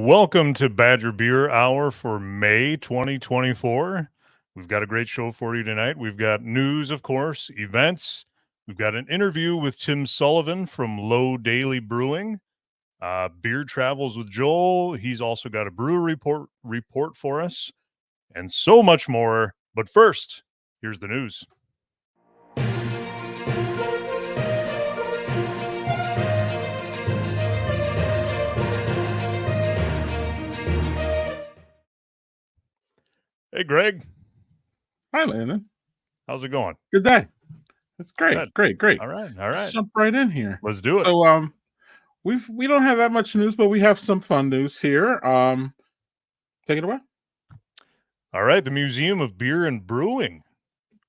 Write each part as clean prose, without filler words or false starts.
Welcome to Badger Beer Hour for May 2024. We've got a great show for you tonight. We've got news, of course, events. We've got an interview with Tim Sullivan from Low Daily Brewing. Beer Travels with Joel. He's also got a brewery report for us, and so much more. But first, here's the news. Hey, Greg. Hi, Landon. How's it going? Good day. It's great. Good. Great. All right. Let's jump right in here. Let's do it. So, we don't have that much news, but we have some fun news here. Take it away. All right. The Museum of Beer and Brewing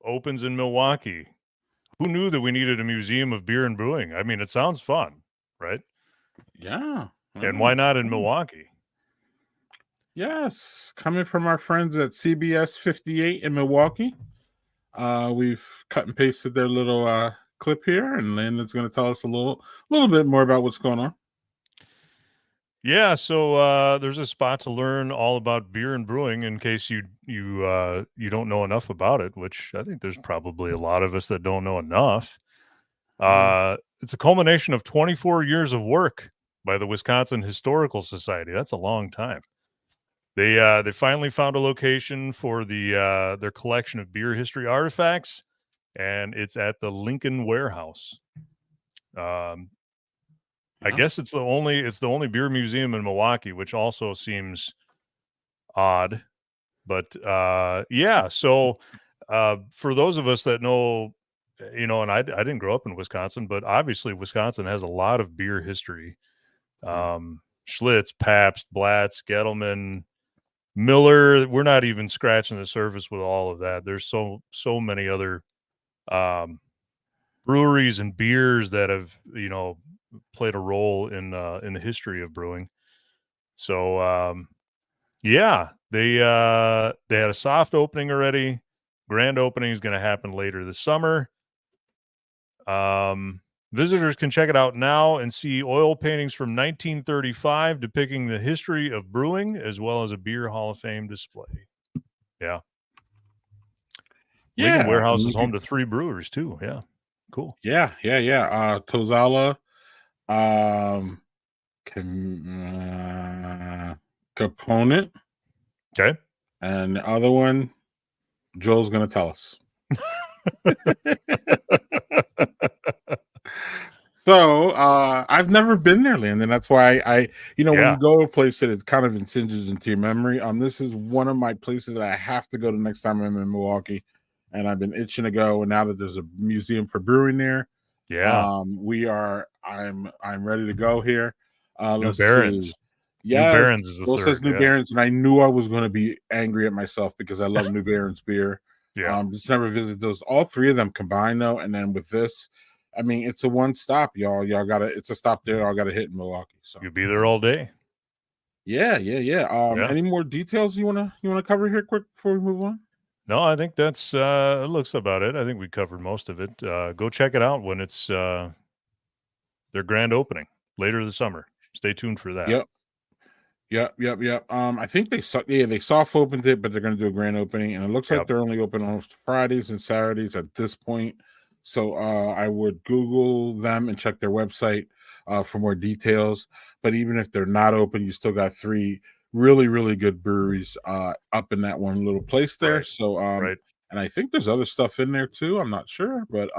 opens in Milwaukee. Who knew that we needed a museum of beer and brewing? I mean, it sounds fun, right? Yeah. And why not in Milwaukee? Yes. Coming from our friends at CBS 58 in Milwaukee. We've cut and pasted their little clip here, and Landon's going to tell us a little bit more about what's going on. Yeah, so there's a spot to learn all about beer and brewing in case you don't know enough about it, which I think there's probably a lot of us that don't know enough. It's a culmination of 24 years of work by the Wisconsin Historical Society. That's a long time. They finally found a location for their collection of beer history artifacts, and it's at the Lincoln Warehouse. I guess it's the only beer museum in Milwaukee, which also seems odd. But yeah, so for those of us that know, and I didn't grow up in Wisconsin, but obviously Wisconsin has a lot of beer history. Schlitz, Pabst, Blatz, Gettleman, Miller. We're not even scratching the surface with all of that. There's so many other breweries and beers that have played a role in the history of brewing. So yeah, they had a soft opening already. Grand opening is going to happen later this summer. Visitors can check it out now and see oil paintings from 1935 depicting the history of brewing, as well as a beer Hall of Fame display. Yeah. Lincoln Warehouse is home to 3 brewers too. Yeah. Cool. Yeah. Tozala, Component. Okay. And the other one, Joel's going to tell us. So I've never been there, Landon. That's why when you go to a place that it kind of insinges into your memory. This is one of my places that I have to go to next time I'm in Milwaukee, and I've been itching to go. And now that there's a museum for brewing there, I'm ready to go here. New Barons. See. Yes, New Barons is the third. Says New Barons, and I knew I was going to be angry at myself because I love New Barons beer. Yeah. Just never visited those. All 3 of them combined though, and then with this, I mean, it's a one stop, y'all. It's a stop there. Y'all gotta hit in Milwaukee. So you'll be there all day. Yeah. Any more details you wanna cover here quick before we move on? No, I think that's it looks about it. I think we covered most of it. Go check it out when it's their grand opening later this summer. Stay tuned for that. Yep. I think they soft opened it, but they're going to do a grand opening, and it looks like they're only open on Fridays and Saturdays at this point. So I would Google them and check their website for more details. But even if they're not open, you still got 3 really, really good breweries up in that one little place there. Right. So and I think there's other stuff in there too. I'm not sure, but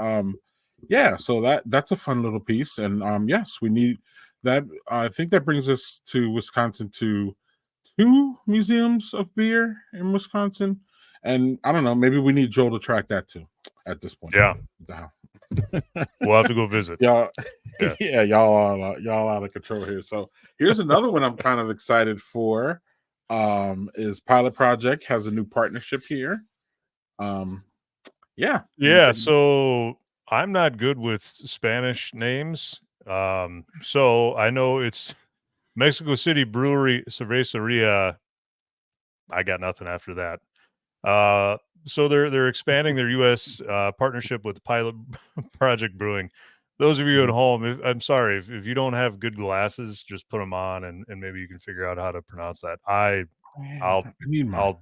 yeah. So that's a fun little piece, and yes, we need that. I think that brings us to Wisconsin to 2 museums of beer in Wisconsin. And I don't know, maybe we need Joel to track that too at this point. Yeah. We'll have to go visit. Y'all out of control here. So here's another one I'm kind of excited for. Is Pilot Project has a new partnership here. So I'm not good with Spanish names. So I know it's Mexico City Brewery Cerveceria. I got nothing after that. So they're expanding their U.S. Partnership with Pilot Project Brewing. those of you at Mhm. home, I'm sorry if you don't have good glasses, just put them on and maybe you can figure out how to pronounce that. Oh, yeah, I'll I need mine. I'll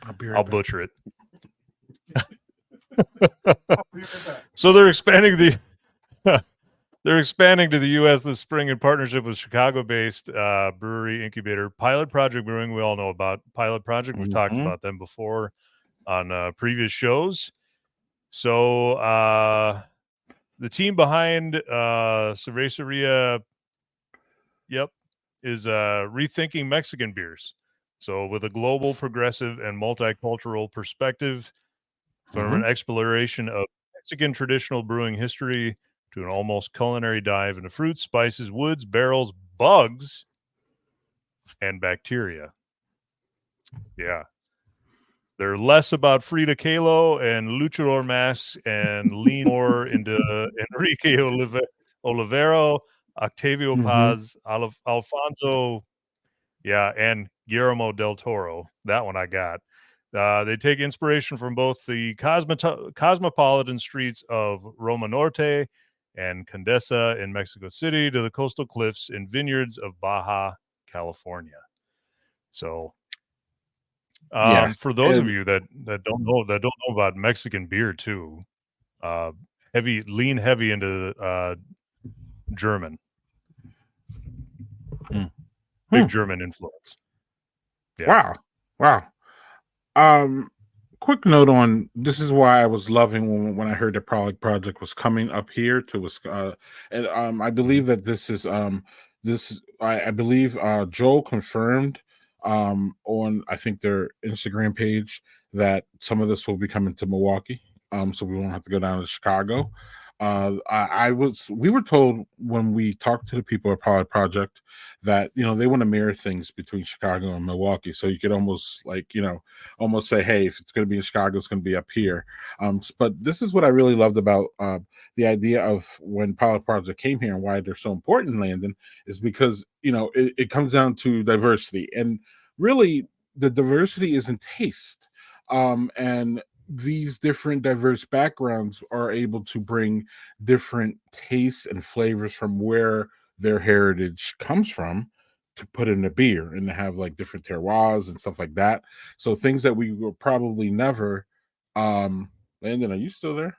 I'll be right I'll back. butcher it. I'll be right back. So they're expanding to the U.S. this spring in partnership with Chicago-based brewery incubator Pilot Project Brewing. We all know about Pilot Project. We've talked Mhm. about them before on previous shows. So the team behind Cerveceria, yep, is rethinking Mexican beers. So with a global, progressive, and multicultural perspective, from an Mhm. exploration of Mexican traditional brewing history to an almost culinary dive into fruits, spices, woods, barrels, bugs, and bacteria. Yeah. They're less about Frida Kahlo and luchador masks and lean more into Enrique Olivero, Octavio Mhm. Paz, Alfonso, yeah, and Guillermo del Toro. That one I got. They take inspiration from both the cosmopolitan streets of Roma Norte and Condesa in Mexico City to the coastal cliffs and vineyards of Baja California. So, Yes, for those of and you that don't know about Mexican beer too, uh, lean heavy into German, mm. big Hmm. German influence. Yeah, Wow, wow. Um, quick note on this is why I was loving when I heard the project was coming up here to and I believe that this is I believe Joel confirmed on I think their Instagram page that some of this will be coming to Milwaukee, so we won't have to go down to Chicago. I was we were told when we talked to the people at Power Project that they want to mirror things between Chicago and Milwaukee, so you could almost almost say, hey, if it's going to be in Chicago, it's going to be up here. But this is what I really loved about the idea of when Pilot Project came here and why they're so important in Landon is because it comes down to diversity, and really the diversity is in taste, and these different diverse backgrounds are able to bring different tastes and flavors from where their heritage comes from to put in a beer and to have like different terroirs and stuff like that. So things that we will probably never Landon, are you still there?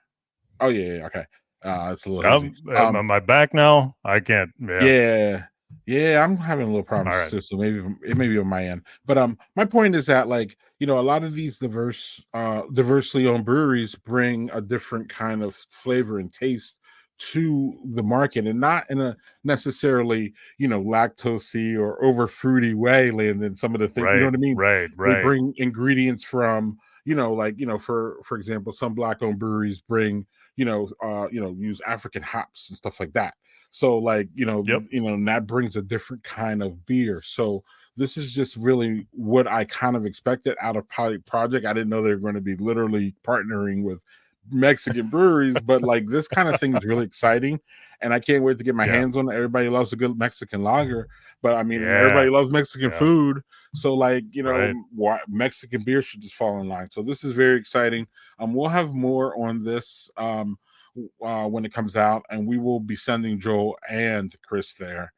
Oh yeah, yeah, okay. It's a little hazy. am I back now? I can't. Yeah. Yeah. Yeah, I'm having a little All problems right. too, so maybe it may be on my end. But my point is that like, a lot of these diversely owned breweries bring a different kind of flavor and taste to the market and not in a necessarily, lactosey or over fruity way, and then some of the things, you know Right. what I mean? Right. They Right. bring ingredients from, for example, some black owned breweries bring, use African hops and stuff like that, so like, Yep. and that brings a different kind of beer. So this is just really what I kind of expected out of Pilot Project. I didn't know they were going to be literally partnering with Mexican breweries, but like this kind of thing is really exciting. And I can't wait to get my Yeah. hands on it. Everybody loves a good Mexican lager, but I mean, and Yeah. everybody loves Mexican Yeah. food. So like, Right. why Mexican beer should just fall in line. So this is very exciting. We'll have more on this when it comes out, and we will be sending Joel and Chris there.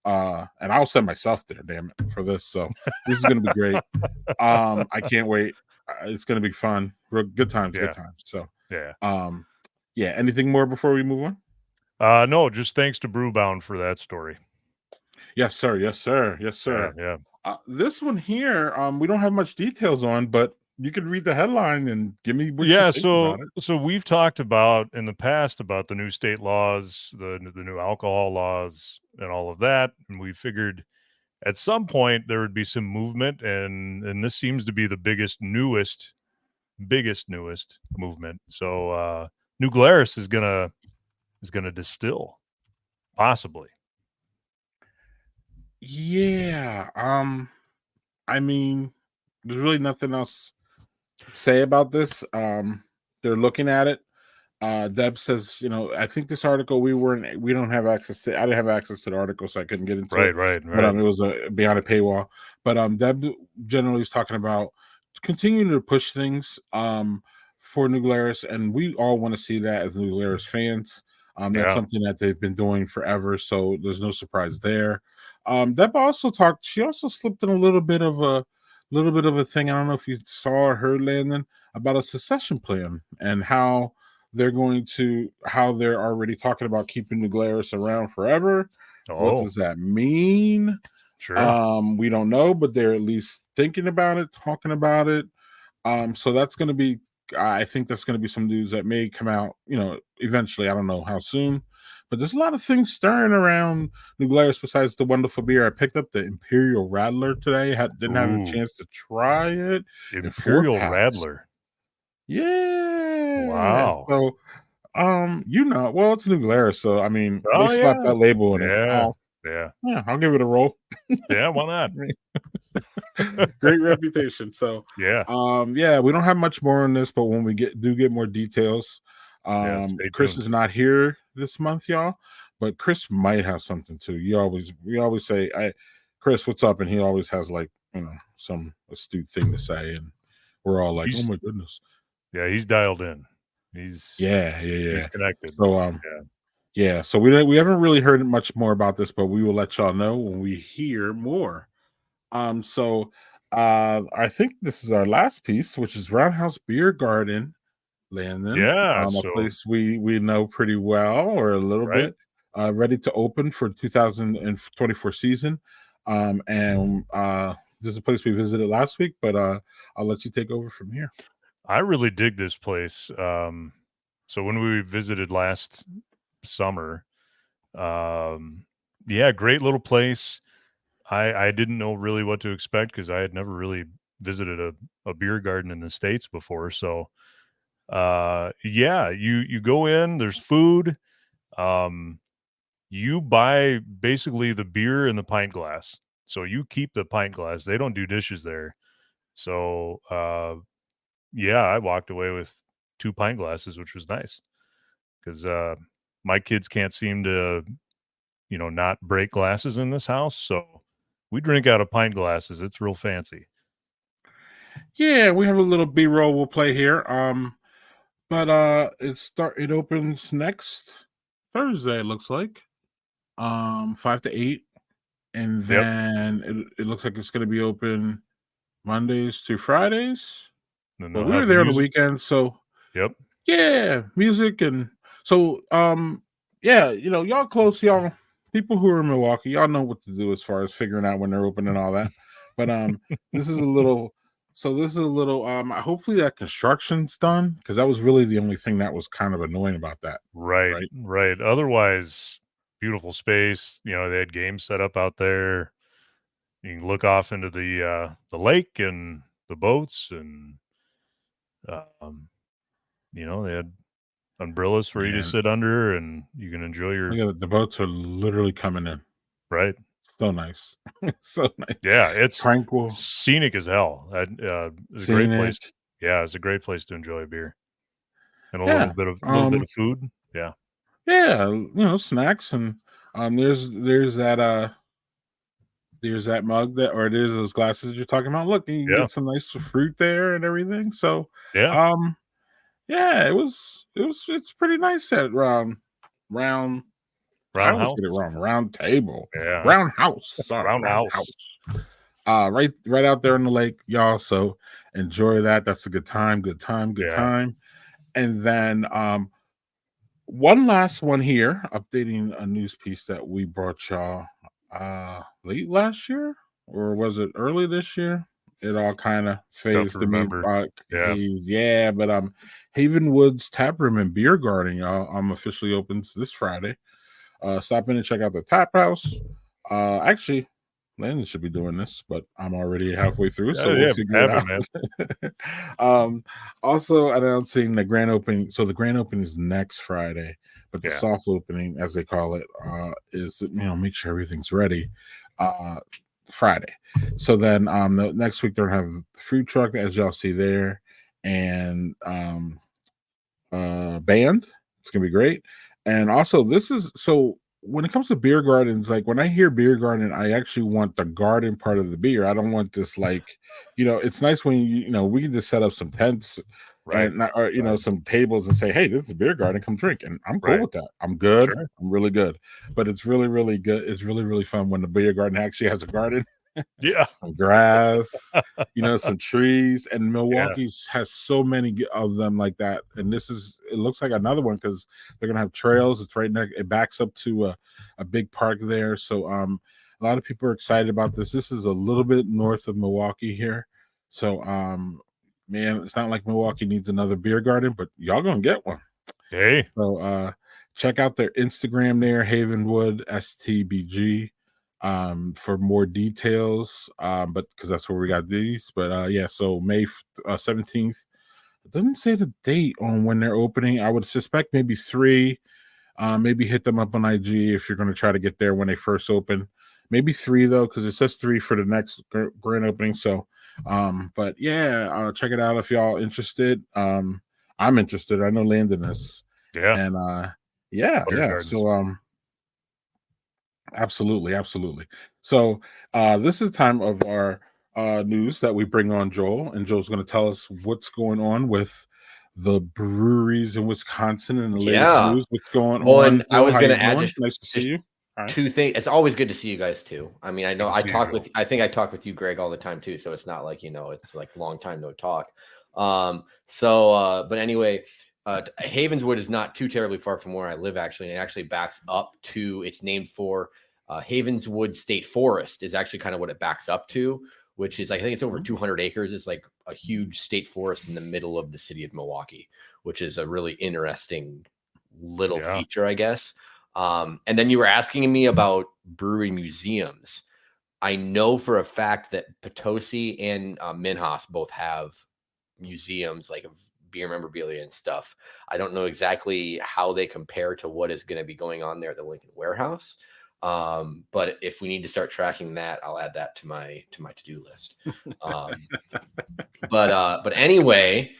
And I'll send myself there, damn it, for this. So this is going to be great. I can't wait. It's going to be fun. Good times, good Yeah. times. So, Yeah. um, yeah. Anything more before we move on? No, just thanks to Brewbound for that story. Yes, sir. Yes, sir. Yes, Yeah. sir. Yeah. This one here, we don't have much details on, but you could read the headline and give me what you Yeah, think about it. so we've talked about in the past about the new state laws, the new alcohol laws, and all of that, and we figured at some point there would be some movement, and this seems to be the biggest newest movement. So New Glarus is gonna distill, possibly. Yeah. I mean, there's really nothing else to say about this. They're looking at it. Deb says, I think this article we don't have access to. I didn't have access to the article, so I couldn't get into Right, it. right, But right. it was beyond a paywall. But Deb generally is talking about continuing to push things for New Glarus, and we all want to see that as New Glarus fans. That's Yeah. something that they've been doing forever, so there's no surprise there. Deb also talked. She also slipped in a little bit of a thing. I don't know if you saw or heard, Landon, about a secession plan and how they're already talking about keeping the Glarus around forever. What Oh, does that mean? sure. We don't know, but they're at least thinking about it, talking about it. So that's going to be, I think that's going to be some news that may come out, eventually. I don't know how soon, but there's a lot of things stirring around New Glarus besides the wonderful beer. I picked up the Imperial Rattler today. Didn't have a Ooh, chance to try it in four Imperial packs. Rattler. Yeah. Wow. So, well, it's New Glarus, so I mean, they Oh slapped yeah. that label on it. Yeah. Yeah. I'll give it a roll. Yeah, why not? Great reputation. So, Yeah. yeah, we don't have much more on this, but when we get more details, Yeah, stay Chris tuned. is not here this month, y'all, but Chris might have something too. We always say, Chris, what's up? And he always has like, some astute thing to say, and we're all like, oh He's my goodness. yeah, he's dialed in. He's Yeah, yeah, he's yeah. connected. So, Yeah. yeah, so we haven't really heard much more about this, but we will let y'all know when we hear more. So I think this is our last piece, which is Roundhouse Beer Garden, Landon. Yeah, A so place we know pretty well or a little right. bit, ready to open for 2024 season. And This is a place we visited last week, but I'll let you take over from here. I really dig this place. So when we visited last summer, yeah, great little place. I didn't know really what to expect because I had never really visited a beer garden in the States before. So yeah, you go in, there's food. Um, you buy basically the beer in the pint glass. So you keep the pint glass. They don't do dishes there. So yeah, I walked away with 2 pint glasses, which was nice because my kids can't seem to, not break glasses in this house. So we drink out of pint glasses. It's real fancy. Yeah, we have a little B-roll we'll play here. But it opens next Thursday, it looks like. 5 to 8. And Yep. then it looks like it's going to be open Mondays to Fridays. Then But they'll we were have there on the music. weekend, so Yep. yeah, music and so yeah, y'all close, y'all people who are in Milwaukee, y'all know what to do as far as figuring out when they're open and all that. But this is a little this is a little hopefully that construction's done because that was really the only thing that was kind of annoying about that, Right. right? Right. Otherwise, beautiful space. They had games set up out there. You can look off into the lake and the boats, and um, they had umbrellas for you to Yeah. sit under, and you can enjoy your Look at it. The boats are literally coming in. right. So nice. So nice. Yeah, it's Tranquil, scenic as hell. It's a great place. scenic. Yeah, it's a great place to enjoy a beer and a little Yeah. bit of food. Yeah, Yeah, snacks and there's that mug that or there's those glasses that you're talking about. Look, you can yeah, get some nice fruit there and everything. So yeah. um yeah, it's pretty nice at round I always Roundhouse. get it wrong. Round table. Yeah, Round house. Sorry, round roundhouse. house. Right out there in the lake, y'all. So enjoy that. That's a good time, good time, good Yeah, time. And then one last one here, updating a news piece that we brought y'all late last year, or was it early this year? It all kind of tough to phased to me remember. Yeah, haze. Yeah, but Haven Woods Tap Room and Beer Garden, y'all. Officially opens this Friday. Stop in and check out the tap house. Actually, Landon should be doing this, but I'm already halfway through, yeah, so we'll yeah. figure it Have it, out. man. Also announcing the grand opening. So the grand opening is next Friday, but the Yeah, soft opening, as they call it, is make sure everything's ready. Uh, Friday. So then the next week they're gonna have the food truck as y'all see there, and band. It's gonna be great. And also this is so when it comes to beer gardens, like when I hear beer garden, I actually want the garden part of the beer. I don't want this like, it's nice when we can just set up some tents Right. and or Right. some tables and say, hey, this is a beer garden, come drink. And I'm cool Right. with that. I'm good. Sure. I'm really good. But it's really, really good. It's really, really fun when the beer garden actually has a garden, Yeah. some grass, some trees, and Yeah. Milwaukee's has so many of them like that. And it looks like another one because they're gonna have trails. It's right next. It backs up to a big park there. So a lot of people are excited about this. This is a little bit north of Milwaukee here. So man, it's not like Milwaukee needs another beer garden, but y'all gonna get one. Hey. So check out their Instagram there, Havenwood STBG, for more details. But because that's where we got these. But yeah, so May 17th. It doesn't say the date on when they're opening. I would suspect maybe three. Maybe hit them up on IG if you're going to try to get there when they first open. Maybe three though, because it says three for the next grand opening. So, but yeah, check it out if y'all interested. I'm interested. I know Landon is, Yeah. and yeah, Beer yeah. gardens. So, absolutely, absolutely. So, this is time of our news that we bring on Joel, and Joel's going to tell us what's going on with the breweries in Wisconsin and the latest Yeah. news. What's going Well, on, and I Joel? was How gonna you add doing? just Nice to see just you. Hi. two things. It's always good to see you guys too. I mean, I Good know to I see you, talk Joel. with I think I talk with you, Greg, all the time too. So it's not like, it's like long time no talk. But anyway, Havenswood is not too terribly far from where I live actually, and it actually backs up to it's named for Havenswood State Forest is actually kind of what it backs up to, which is like, I think it's over 200 acres. It's like a huge state forest in the middle of the city of Milwaukee, which is a really interesting little Yeah. feature, I guess. And then you were asking me about brewery museums. I know for a fact that Potosi and Minhas both have museums like of beer memorabilia and stuff. I don't know exactly how they compare to what is going to be going on there at the Lincoln Warehouse. But if we need to start tracking that, I'll add that to my to-do list. Um, but anyway,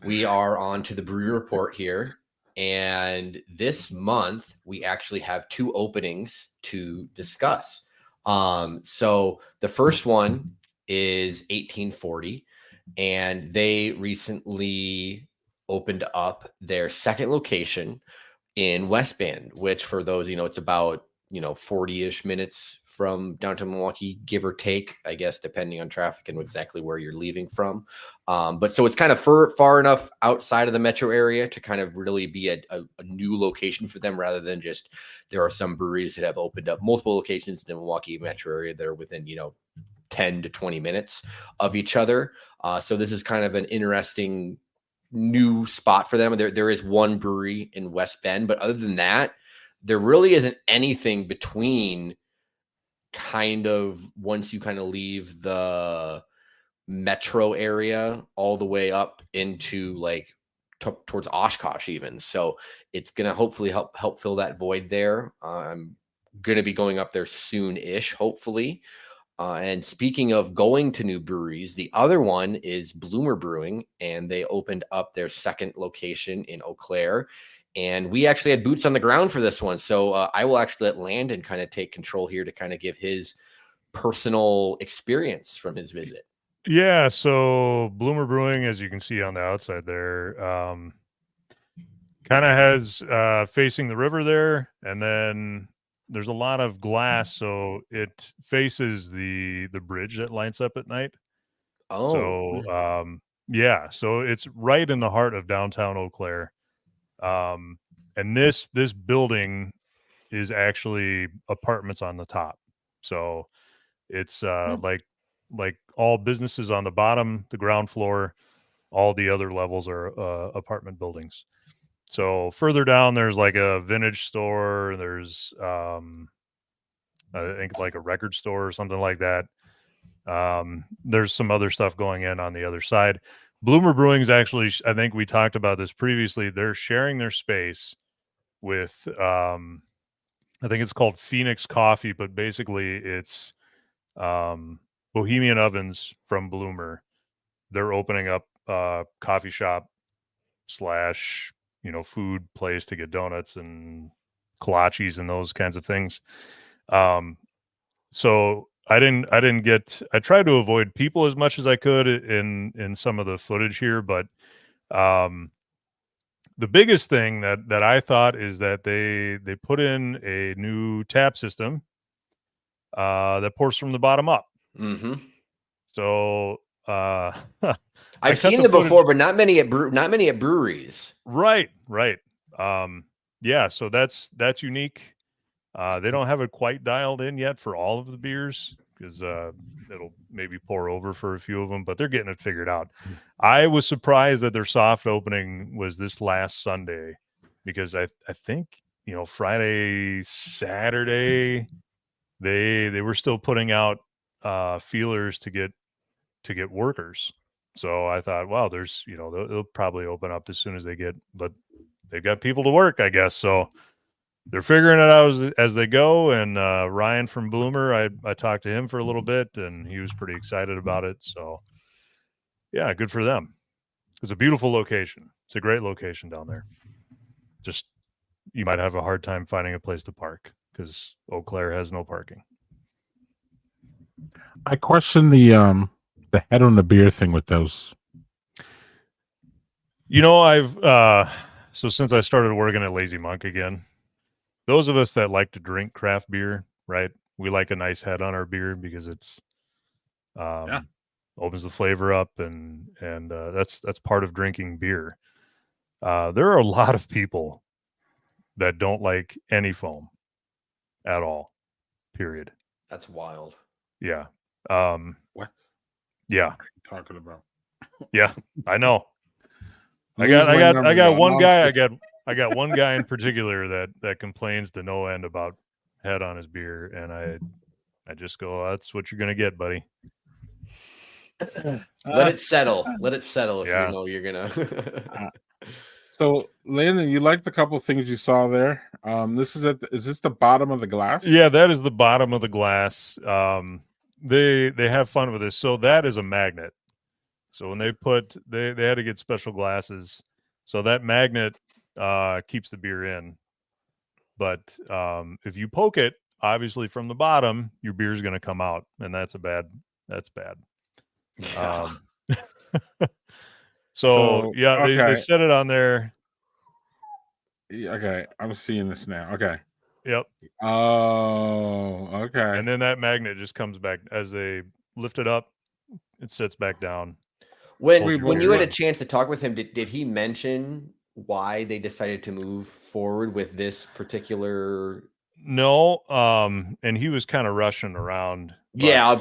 we are on to the brewery report here. And this month, we actually have two openings to discuss. So the first one is 1840, and they recently opened up their second location in West Bend, which for those, it's about, 40-ish minutes from downtown Milwaukee, give or take, I guess, depending on traffic and exactly where you're leaving from. But so it's kind of far enough outside of the metro area to kind of really be a new location for them rather than just there are some breweries that have opened up multiple locations in the Milwaukee metro area that are within, 10 to 20 minutes of each other. So this is kind of an interesting new spot for them. There is one brewery in West Bend, but other than that, there really isn't anything between kind of once you kind of leave the metro area all the way up into like towards Oshkosh even. So it's going to hopefully help fill that void there. I'm going to be going up there soon-ish, hopefully. And speaking of going to new breweries, the other one is Bloomer Brewing, and they opened up their second location in Eau Claire. And we actually had boots on the ground for this one. So I will actually let Landon kind of take control here to kind of give his personal experience from his visit. Yeah. So Bloomer Brewing, as you can see on the outside there, kind of has facing the river there, and then there's a lot of glass, so it faces the bridge that lights up at night. Oh, So yeah, so it's right in the heart of downtown Eau Claire. And this building is actually apartments on the top. So it's like all businesses on the bottom, the ground floor, all the other levels are apartment buildings. So further down, there's like a vintage store. There's, I think, like a record store or something like that. There's some other stuff going on the other side. Bloomer Brewing's actually, I think we talked about this previously. They're sharing their space with, I think it's called Phoenix Coffee, but basically it's Bohemian Ovens from Bloomer. They're opening up a coffee shop slash food place to get donuts and kolaches and those kinds of things. So I tried to avoid people as much as I could in some of the footage here, but the biggest thing that I thought is that they put in a new tap system that pours from the bottom up. Mm-hmm. So I've seen them before, but not many at breweries. Right. Yeah, so that's unique. They don't have it quite dialed in yet for all of the beers because it'll maybe pour over for a few of them, but they're getting it figured out. I was surprised that their soft opening was this last Sunday because I think, Friday, Saturday, they were still putting out feelers to get workers. So I thought, wow, there's, they'll probably open up as soon as but they've got people to work, I guess. So they're figuring it out as they go. And Ryan from Bloomer, I talked to him for a little bit, and he was pretty excited about it. So, yeah, good for them. It's a beautiful location. It's a great location down there. Just you might have a hard time finding a place to park because Eau Claire has no parking. I question the head on the beer thing with those. I've so since I started working at Lazy Monk again, those of us that like to drink craft beer, right? We like a nice head on our beer because it's opens the flavor up, and that's part of drinking beer. There are a lot of people that don't like any foam at all. Period. That's wild. Yeah. What? Yeah. What are you talking about? Yeah, I know. I got one guy. I got one guy in particular that complains to no end about head on his beer, and I just go, that's what you're gonna get, buddy. Let it settle. Let it settle if Yeah. you know you're gonna. So, Landon, you liked a couple of things you saw there. This is is this the bottom of the glass? Yeah, that is the bottom of the glass. They have fun with this. So that is a magnet. So when they had to get special glasses. So that magnet keeps the beer in. But if you poke it, obviously from the bottom, your beer is going to come out, and that's bad. Yeah. So yeah, okay. they set it on there. Okay, I'm seeing this now. Okay. Yep. Oh, okay. And then that magnet just comes back as they lift it up. It sits back down. When you had a chance to talk with him, did he mention why they decided to move forward with this particular? No, and he was kind of rushing around. Yeah, I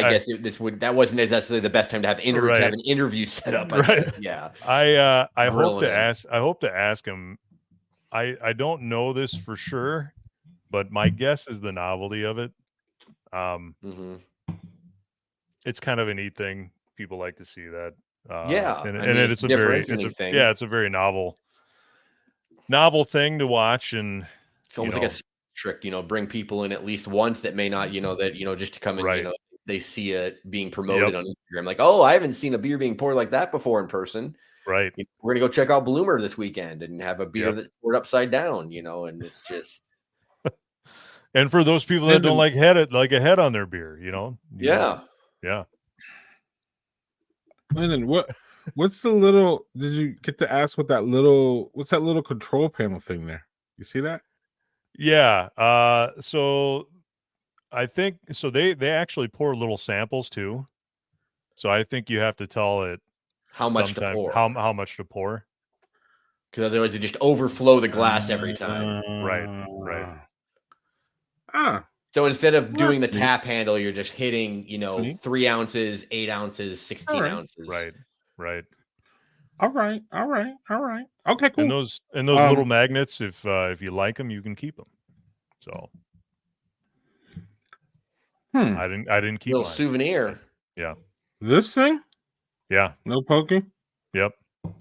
guess that wasn't necessarily the best time to have an interview set up. I guess. Yeah, I hope to ask him. I don't know this for sure, but my guess is the novelty of it. It's kind of a neat thing. People like to see that. It's a very novel thing to watch, and it's almost like a trick, bring people in at least once that may not, just to come in, they see it being promoted on Instagram, like, oh, I haven't seen a beer being poured like that before in person. Right. We're gonna go check out Bloomer this weekend and have a beer that's poured upside down, and it's just. And for those people that don't like a head on their beer, Yeah. Landon, what's the little? Did you get to ask what's that little control panel thing there? You see that? Yeah. So I think so. They actually pour little samples too. So I think you have to tell it how much to pour. How much to pour? Because otherwise, you just overflow the glass every time. Right. So instead of doing the tap handle, you're just hitting, 3 ounces, 8 ounces, 16 ounces. Right. All right. Okay, cool. And those little magnets, if you like them, you can keep them. So I didn't keep little mine. Souvenir. Yeah. This thing? Yeah. No poking? Yep.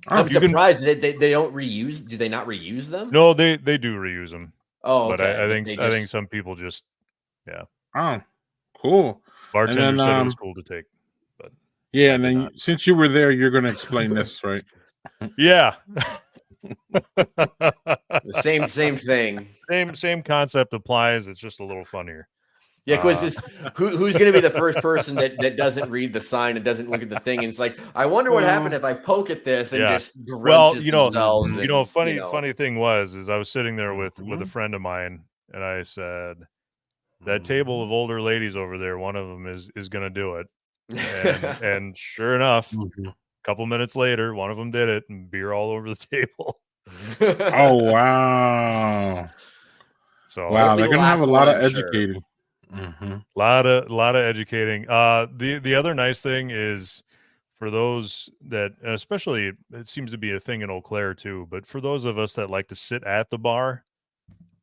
I'm surprised they don't reuse. Do they not reuse them? No, they do reuse them. Oh, okay. But I think some people just, Oh, cool. Bartender said it was cool to take. But yeah, and then since you were there, you're going to explain this, right? Yeah. The same thing. Same concept applies. It's just a little funnier. Yeah, because who's going to be the first person that doesn't read the sign and doesn't look at the thing? And it's like, I wonder what happened if I poke at this and Yeah. just Well, drenches themselves. Mhm. And, funny thing is I was sitting there with a Mhm. friend of mine, and I said, that table of older ladies over there, one of them is going to do it. And sure enough, Mhm. a couple minutes later, one of them did it, and beer all over the table. Oh wow! So Wow, Won't be they're the gonna have a last one, lot of I'm sure. educating. Mhm. lot of educating. The other nice thing is for those that, especially, it seems to be a thing in Eau Claire too, but for those of us that like to sit at the bar,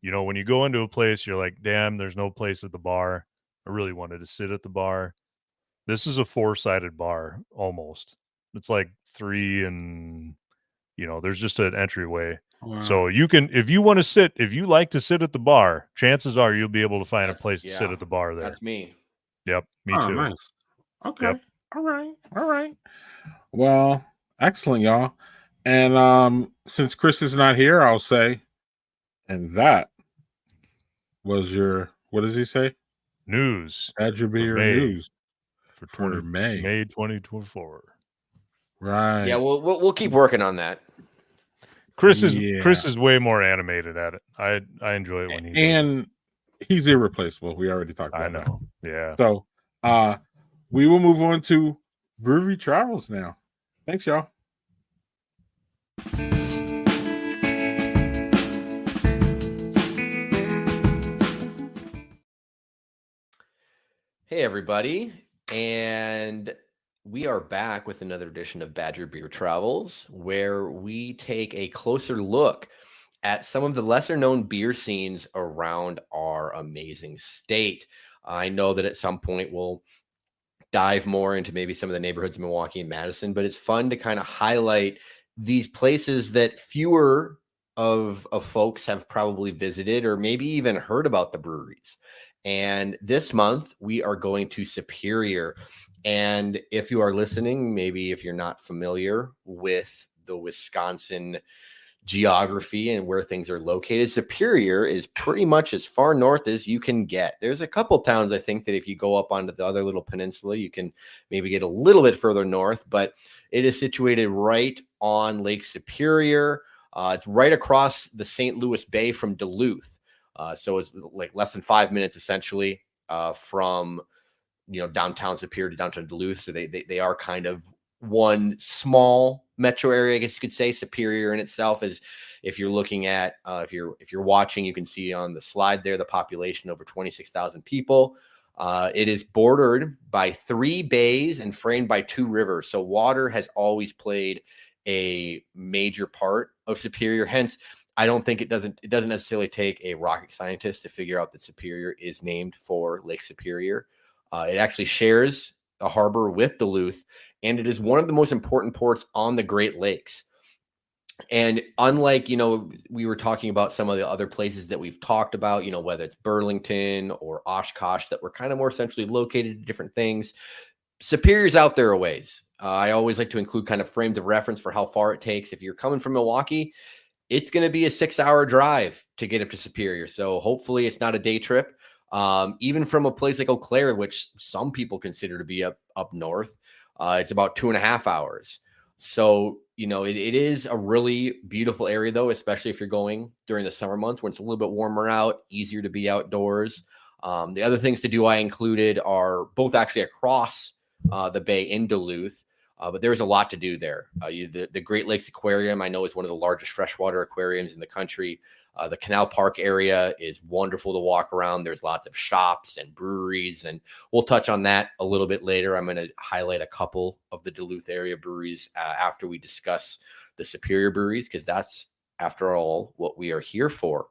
when you go into a place, you're like, damn, there's no place at the bar. I really wanted to sit at the bar. This is a 4-sided bar almost. It's like 3, and there's just an entryway. Wow. So you can, if you like to sit at the bar, chances are you'll be able to find a place to sit at the bar there. That's me. Yep, me Oh, too. nice. Okay. Yep. All right. All right. Well, excellent, y'all. And since Chris is not here, I'll say, and that was your, what does he say? News Badger for Beer May news for for May. May 2024. Right. Yeah, we'll keep working on that. Chris Yeah. is way more animated at it. I enjoy it when he does it. And he's irreplaceable. We already talked I about know. Yeah. that. So we will move on to brewery travels now. Thanks, y'all. Hey, everybody. And we are back with another edition of Badger Beer Travels, where we take a closer look at some of the lesser known beer scenes around our amazing state. I know that at some point we'll dive more into maybe some of the neighborhoods of Milwaukee and Madison, but it's fun to kind of highlight these places that fewer of folks have probably visited or maybe even heard about the breweries. And this month we are going to Superior. And if you are listening, maybe if you're not familiar with the Wisconsin geography and where things are located, Superior is pretty much as far north as you can get. There's a couple towns, I think, that if you go up onto the other little peninsula, you can maybe get a little bit further north, but it is situated right on Lake Superior. It's right across the St. Louis Bay from Duluth. So it's like less than 5 minutes essentially from downtown Superior to downtown Duluth. So they are kind of one small metro area, I guess you could say. Superior in itself is, if you're looking at if you're watching, you can see on the slide there the population over 26,000 people. It is bordered by 3 bays and framed by 2 rivers. So water has always played a major part of Superior. Hence, I don't think it doesn't necessarily take a rocket scientist to figure out that Superior is named for Lake Superior. It actually shares a harbor with Duluth, and it is one of the most important ports on the Great Lakes. And unlike, we were talking about some of the other places that we've talked about, whether it's Burlington or Oshkosh, that were kind of more centrally located to different things, Superior's out there a ways. I always like to include kind of frames of reference for how far it takes. If you're coming from Milwaukee, it's going to be a 6-hour drive to get up to Superior. So hopefully it's not a day trip. Even from a place like Eau Claire, which some people consider to be up north, it's about 2.5 hours. So, it is a really beautiful area, though, especially if you're going during the summer months when it's a little bit warmer out, easier to be outdoors. The other things to do I included are both actually across the bay in Duluth. But there's a lot to do there. The Great Lakes Aquarium, I know, is one of the largest freshwater aquariums in the country. The Canal Park area is wonderful to walk around. There's lots of shops and breweries, and we'll touch on that a little bit later. I'm going to highlight a couple of the Duluth area breweries after we discuss the Superior breweries, because that's, after all, what we are here for.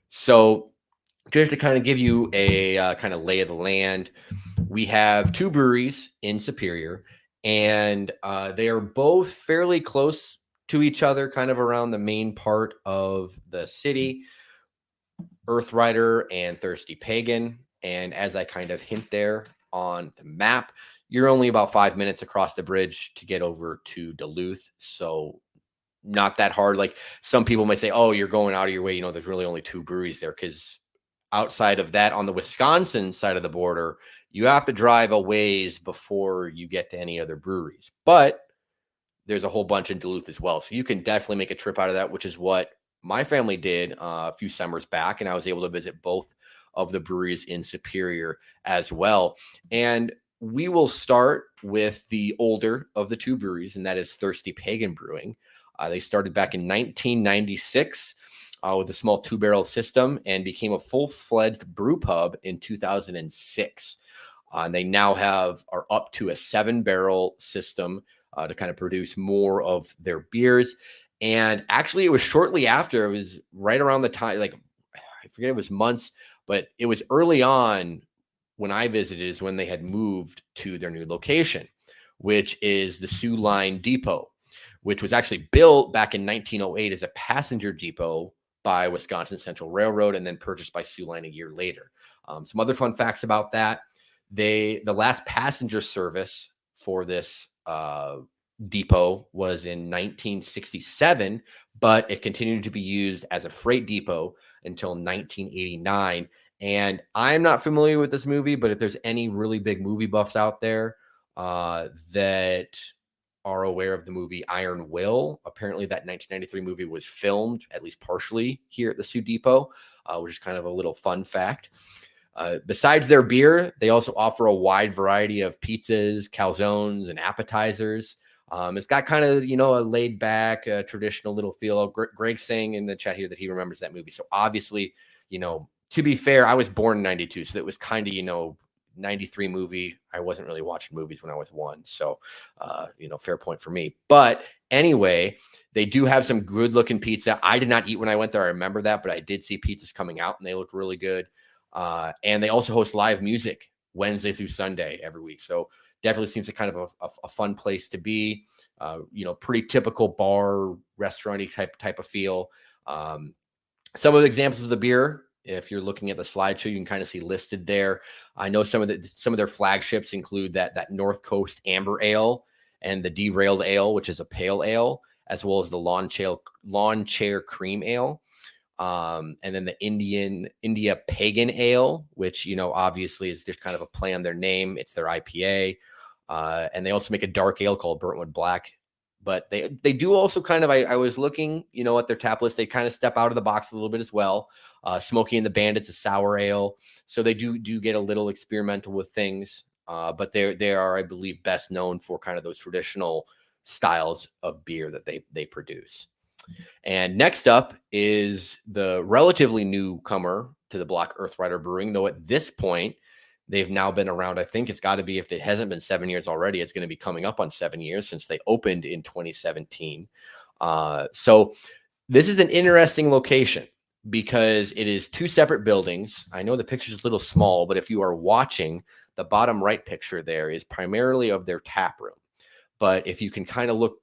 So just to kind of give you a kind of lay of the land, we have 2 breweries in Superior, and they are both fairly close to each other, kind of around the main part of the city, Earthrider and Thirsty Pagan. And as I kind of hint there on the map, you're only about 5 minutes across the bridge to get over to Duluth. So not that hard. Like some people might say, oh, you're going out of your way. There's really only 2 breweries there, because outside of that, on the Wisconsin side of the border, you have to drive a ways before you get to any other breweries. But there's a whole bunch in Duluth as well. So you can definitely make a trip out of that, which is what my family did a few summers back. And I was able to visit both of the breweries in Superior as well. And we will start with the older of the 2 breweries, and that is Thirsty Pagan Brewing. They started back in 1996 with a small 2-barrel system and became a full-fledged brew pub in 2006. And they now are up to a 7-barrel system to kind of produce more of their beers. And actually, it was shortly after, it was right around the time, like, I forget, it was months, but it was early on when I visited, is when they had moved to their new location, which is the Sioux Line Depot, which was actually built back in 1908 as a passenger depot by Wisconsin Central Railroad and then purchased by Sioux Line a year later. Some other fun facts about that: the last passenger service for this depot was in 1967, but it continued to be used as a freight depot until 1989. And I'm not familiar with this movie, but if there's any really big movie buffs out there that are aware of the movie Iron Will, apparently that 1993 movie was filmed at least partially here at the Sioux Depot, which is kind of a little fun fact. Besides their beer, they also offer a wide variety of pizzas, calzones, and appetizers. It's got kind of, a laid back, traditional little feel. Greg saying in the chat here that he remembers that movie. So obviously, to be fair, I was born in 92. So it was kind of, 93 movie. I wasn't really watching movies when I was 1. So, fair point for me. But anyway, they do have some good looking pizza. I did not eat when I went there. I remember that, but I did see pizzas coming out and they looked really good. And they also host live music Wednesday through Sunday every week. So definitely seems like kind of a fun place to be. Pretty typical bar, restaurant-y type of feel. Some of the examples of the beer, if you're looking at the slideshow, you can kind of see listed there. I know some of their flagships include that North Coast Amber Ale and the Derailed Ale, which is a pale ale, as well as the Lawn Chair Cream Ale. And then the India Pagan Ale, which, obviously is just kind of a play on their name. It's their IPA. And they also make a dark ale called Burntwood Black. But they do also kind of, I was looking, at their tap list, they kind of step out of the box a little bit as well. Smokey and the Bandit's a sour ale. So they do get a little experimental with things. But they are, I believe, best known for kind of those traditional styles of beer that they produce. And next up is the relatively newcomer to the block, Earth Rider Brewing, though at this point, they've now been around. I think it's got to be, if it hasn't been 7 years already, it's going to be coming up on 7 years since they opened in 2017. So this is an interesting location because it is 2 separate buildings. I know the picture is a little small, but if you are watching, the bottom right picture there is primarily of their tap room. But if you can kind of look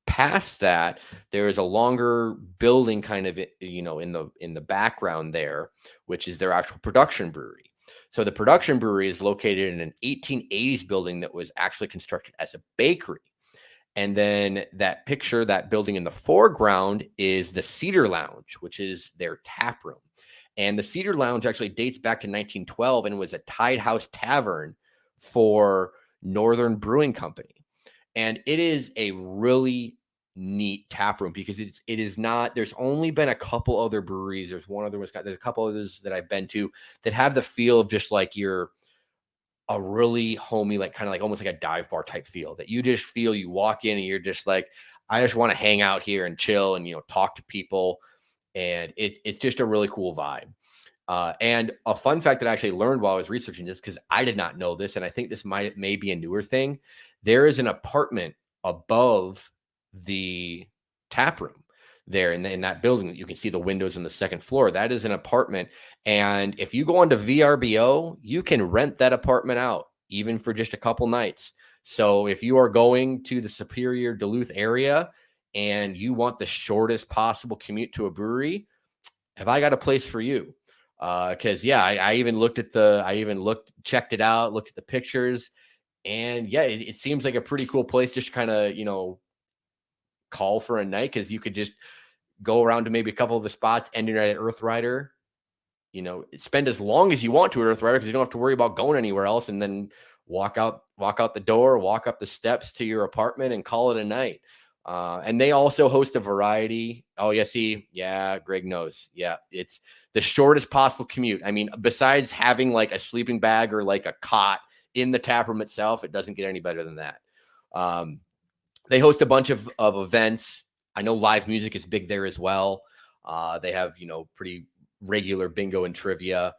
past that, there is a longer building kind of, in the background there, which is their actual production brewery. So the production brewery is located in an 1880s building that was actually constructed as a bakery. And then that building in the foreground is the Cedar Lounge, which is their tap room. And the Cedar Lounge actually dates back to 1912 and was a tied house tavern for Northern Brewing Company. And it is a really neat tap room because it is not, there's only been a couple other breweries. There's one other Wisconsin, there's a couple others that I've been to that have the feel of just like you're a really homey, like kind of like almost like a dive bar type feel, that you just feel, you walk in and you're just like, I just want to hang out here and chill and, talk to people. And it's just a really cool vibe. And a fun fact that I actually learned while I was researching this, because I did not know this, and I think this may be a newer thing. There is an apartment above the tap room there in that building that you can see the windows on the second floor. That is an apartment. And if you go onto VRBO, you can rent that apartment out even for just a couple nights. So if you are going to the Superior Duluth area and you want the shortest possible commute to a brewery, have I got a place for you? Because I even checked it out, looked at the pictures, and it seems like a pretty cool place. Just kind of, call for a night, because you could just go around to maybe a couple of the spots, end your night at Earth Rider, spend as long as you want to at Earth Rider, because you don't have to worry about going anywhere else, and then walk out the door, walk up the steps to your apartment, and call it a night. And they also host a variety. Oh, yeah, Greg knows. Yeah, it's the shortest possible commute. I mean, besides having like a sleeping bag or like a cot in the tap room itself, it doesn't get any better than that. They host a bunch of events. I know live music is big there as well. They have, pretty regular bingo and trivia.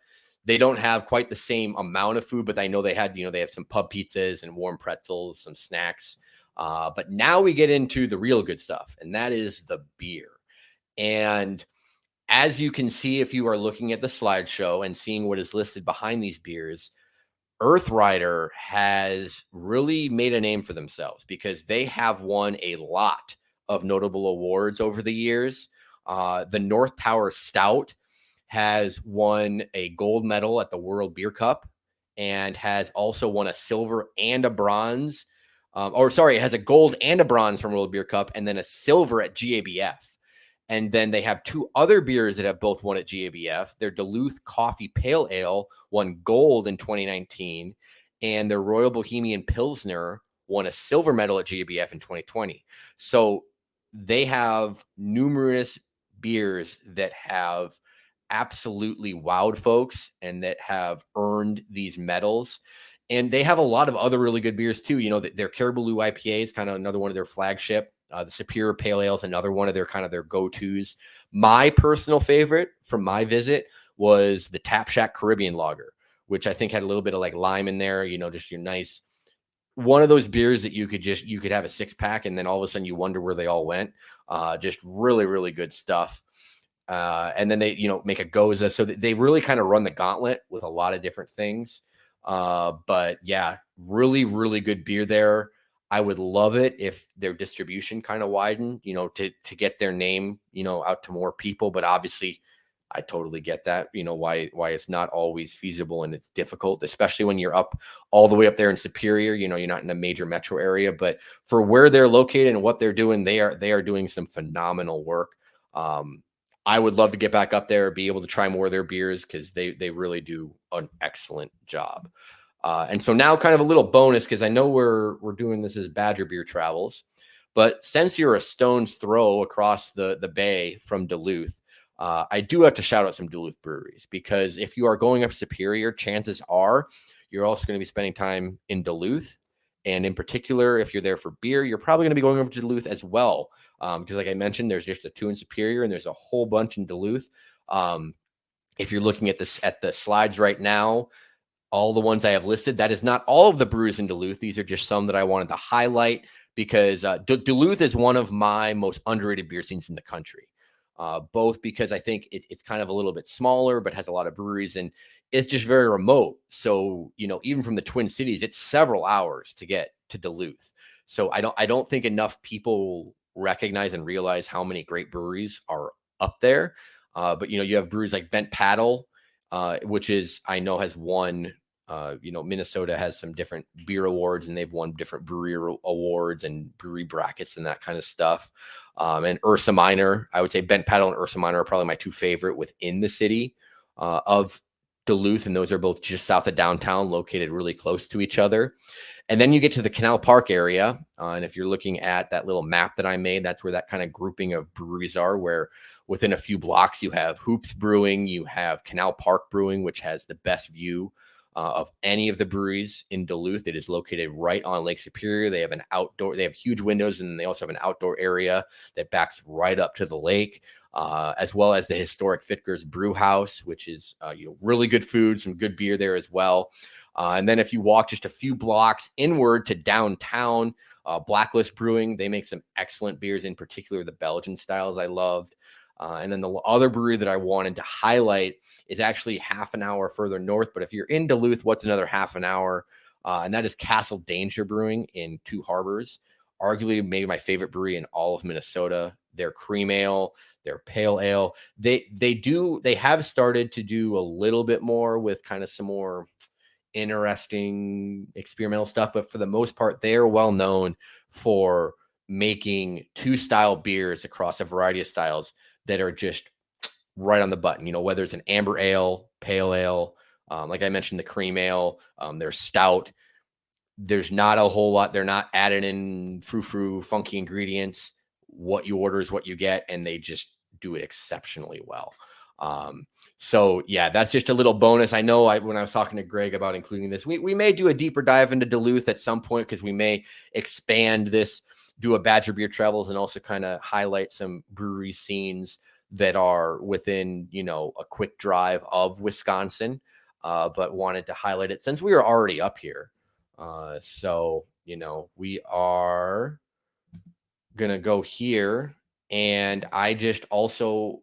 They don't have quite the same amount of food, but I know they have some pub pizzas and warm pretzels, some snacks. But now we get into the real good stuff, and that is the beer. And as you can see, if you are looking at the slideshow and seeing what is listed behind these beers, Earth Rider has really made a name for themselves, because they have won a lot of notable awards over the years. The North Tower Stout has won a gold medal at the World Beer Cup, and has also won a silver and a bronze. It has a gold and a bronze from World Beer Cup, and then a silver at GABF. And then they have two other beers that have both won at GABF. Their Duluth Coffee Pale Ale won gold in 2019, and their Royal Bohemian Pilsner won a silver medal at GABF in 2020. So they have numerous beers that have absolutely wowed folks and that have earned these medals. And they have a lot of other really good beers too. Their Caribou IPA is kind of another one of their flagship. The Superior Pale Ale is another one of their go-tos. My personal favorite from my visit was the Tap Shack Caribbean Lager, which I think had a little bit of like lime in there, just your nice, one of those beers that you could have a 6-pack and then all of a sudden you wonder where they all went. Just really, really good stuff. And then they, make a Goza. So they really kind of run the gauntlet with a lot of different things. But yeah, really, really good beer there. I would love it if their distribution kind of widened, to get their name, out to more people. But obviously, I totally get that, why it's not always feasible, and it's difficult, especially when you're up all the way up there in Superior. You're not in a major metro area, but for where they're located and what they're doing, they are doing some phenomenal work. I would love to get back up there, be able to try more of their beers, because they really do an excellent job. And so now kind of a little bonus, because I know we're doing this as Badger Beer Travels, but since you're a stone's throw across the bay from Duluth, I do have to shout out some Duluth breweries, because if you are going up Superior, chances are you're also going to be spending time in Duluth. And in particular, if you're there for beer, you're probably going to be going over to Duluth as well. Because like I mentioned, there's just the 2 in Superior, and there's a whole bunch in Duluth. If you're looking at the slides right now, all the ones I have listed, that is not all of the brews in Duluth. These are just some that I wanted to highlight, because Duluth is one of my most underrated beer scenes in the country. Both because I think it's kind of a little bit smaller, but has a lot of breweries, and it's just very remote. So, even from the Twin Cities, it's several hours to get to Duluth. So I don't think enough people recognize and realize how many great breweries are up there. But you have breweries like Bent Paddle, which I know has won. Minnesota has some different beer awards, and they've won different brewery awards and brewery brackets and that kind of stuff. And Ursa Minor, I would say Bent Paddle and Ursa Minor are probably my 2 favorite within the city of Duluth. And those are both just south of downtown, located really close to each other. And then you get to the Canal Park area. And if you're looking at that little map that I made, that's where that kind of grouping of breweries are, where within a few blocks, you have Hoops Brewing, you have Canal Park Brewing, which has the best view of any of the breweries in Duluth. It is located right on Lake Superior. They have huge windows, and they also have an outdoor area that backs right up to the lake, as well as the historic Fitger's Brew House, which is really good food, some good beer there as well. And then if you walk just a few blocks inward to downtown, Blacklist Brewing, they make some excellent beers, in particular the Belgian styles I loved. And then the other brewery that I wanted to highlight is actually half an hour further north. But if you're in Duluth, what's another half an hour? And that is Castle Danger Brewing in Two Harbors. Arguably maybe my favorite brewery in all of Minnesota. Their cream ale, their pale ale. They have started to do a little bit more with kind of some more interesting experimental stuff. But for the most part, they are well known for making 2-style beers across a variety of styles that are just right on the button, whether it's an amber ale, pale ale, like I mentioned, the cream ale, there's stout. There's not a whole lot. They're not adding in frou-frou funky ingredients. What you order is what you get, and they just do it exceptionally well. So yeah, that's just a little bonus. I know when I was talking to Greg about including this, we may do a deeper dive into Duluth at some point, because we may expand this, do a Badger Beer Travels, and also kind of highlight some brewery scenes that are within, a quick drive of Wisconsin, but wanted to highlight it since we were already up here. So, we are going to go here, and I just also,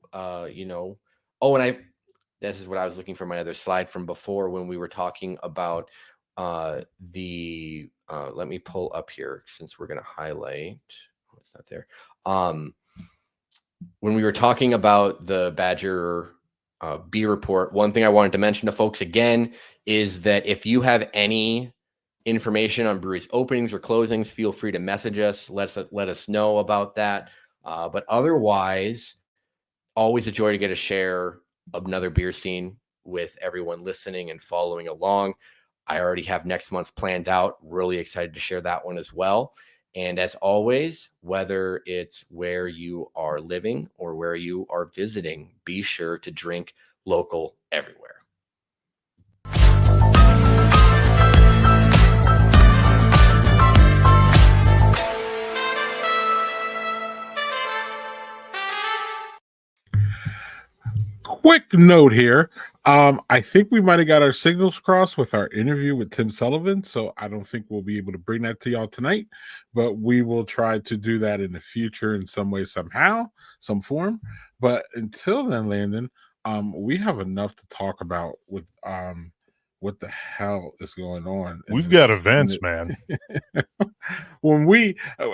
this is what I was looking for, my other slide from before when we were talking about let me pull up here since we're going to highlight. Oh, it's not there. When we were talking about the Badger beer report, one thing I wanted to mention to folks again is that if you have any information on breweries openings or closings, feel free to message us. Let us know about that. But otherwise, always a joy to get a share of another beer scene with everyone listening and following along. I already have next month's planned out. Really excited to share that one as well. And as always, whether it's where you are living or where you are visiting, be sure to drink local everywhere. Quick note here. I think we might have got our signals crossed with our interview with Tim Sullivan, so I don't think we'll be able to bring that to y'all tonight, but we will try to do that in the future in some way, somehow, some form. But until then, Landon, we have enough to talk about with what the hell is going on. We've got events, man.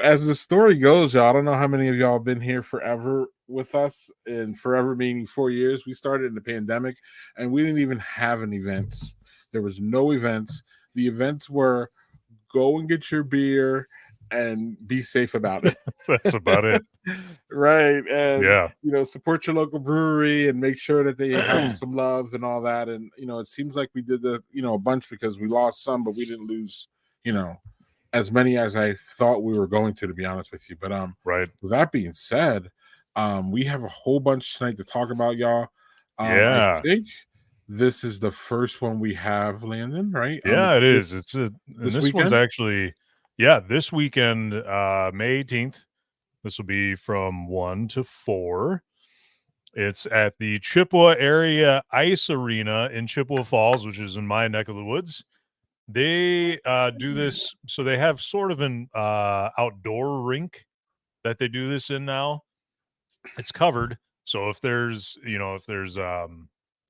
As the story goes, y'all, I don't know how many of y'all have been here forever with us, and forever meaning 4 years. We started in the pandemic, and we didn't even have any events. There was no events. The events were go and get your beer and be safe about it. That's about it. Right. And, yeah, support your local brewery and make sure that they have some love and all that. And, it seems like we did the, a bunch, because we lost some, but we didn't lose, as many as I thought we were going to be honest with you. But, right. With that being said, we have a whole bunch tonight to talk about, y'all. Yeah. I think this is the first one we have, Landon, right? Yeah, it is. This weekend? One's actually, this weekend, May 18th. This will be from 1 to 4. It's at the Chippewa Area Ice Arena in Chippewa Falls, which is in my neck of the woods. They do this, so they have sort of an outdoor rink that they do this in now. It's covered, so if there's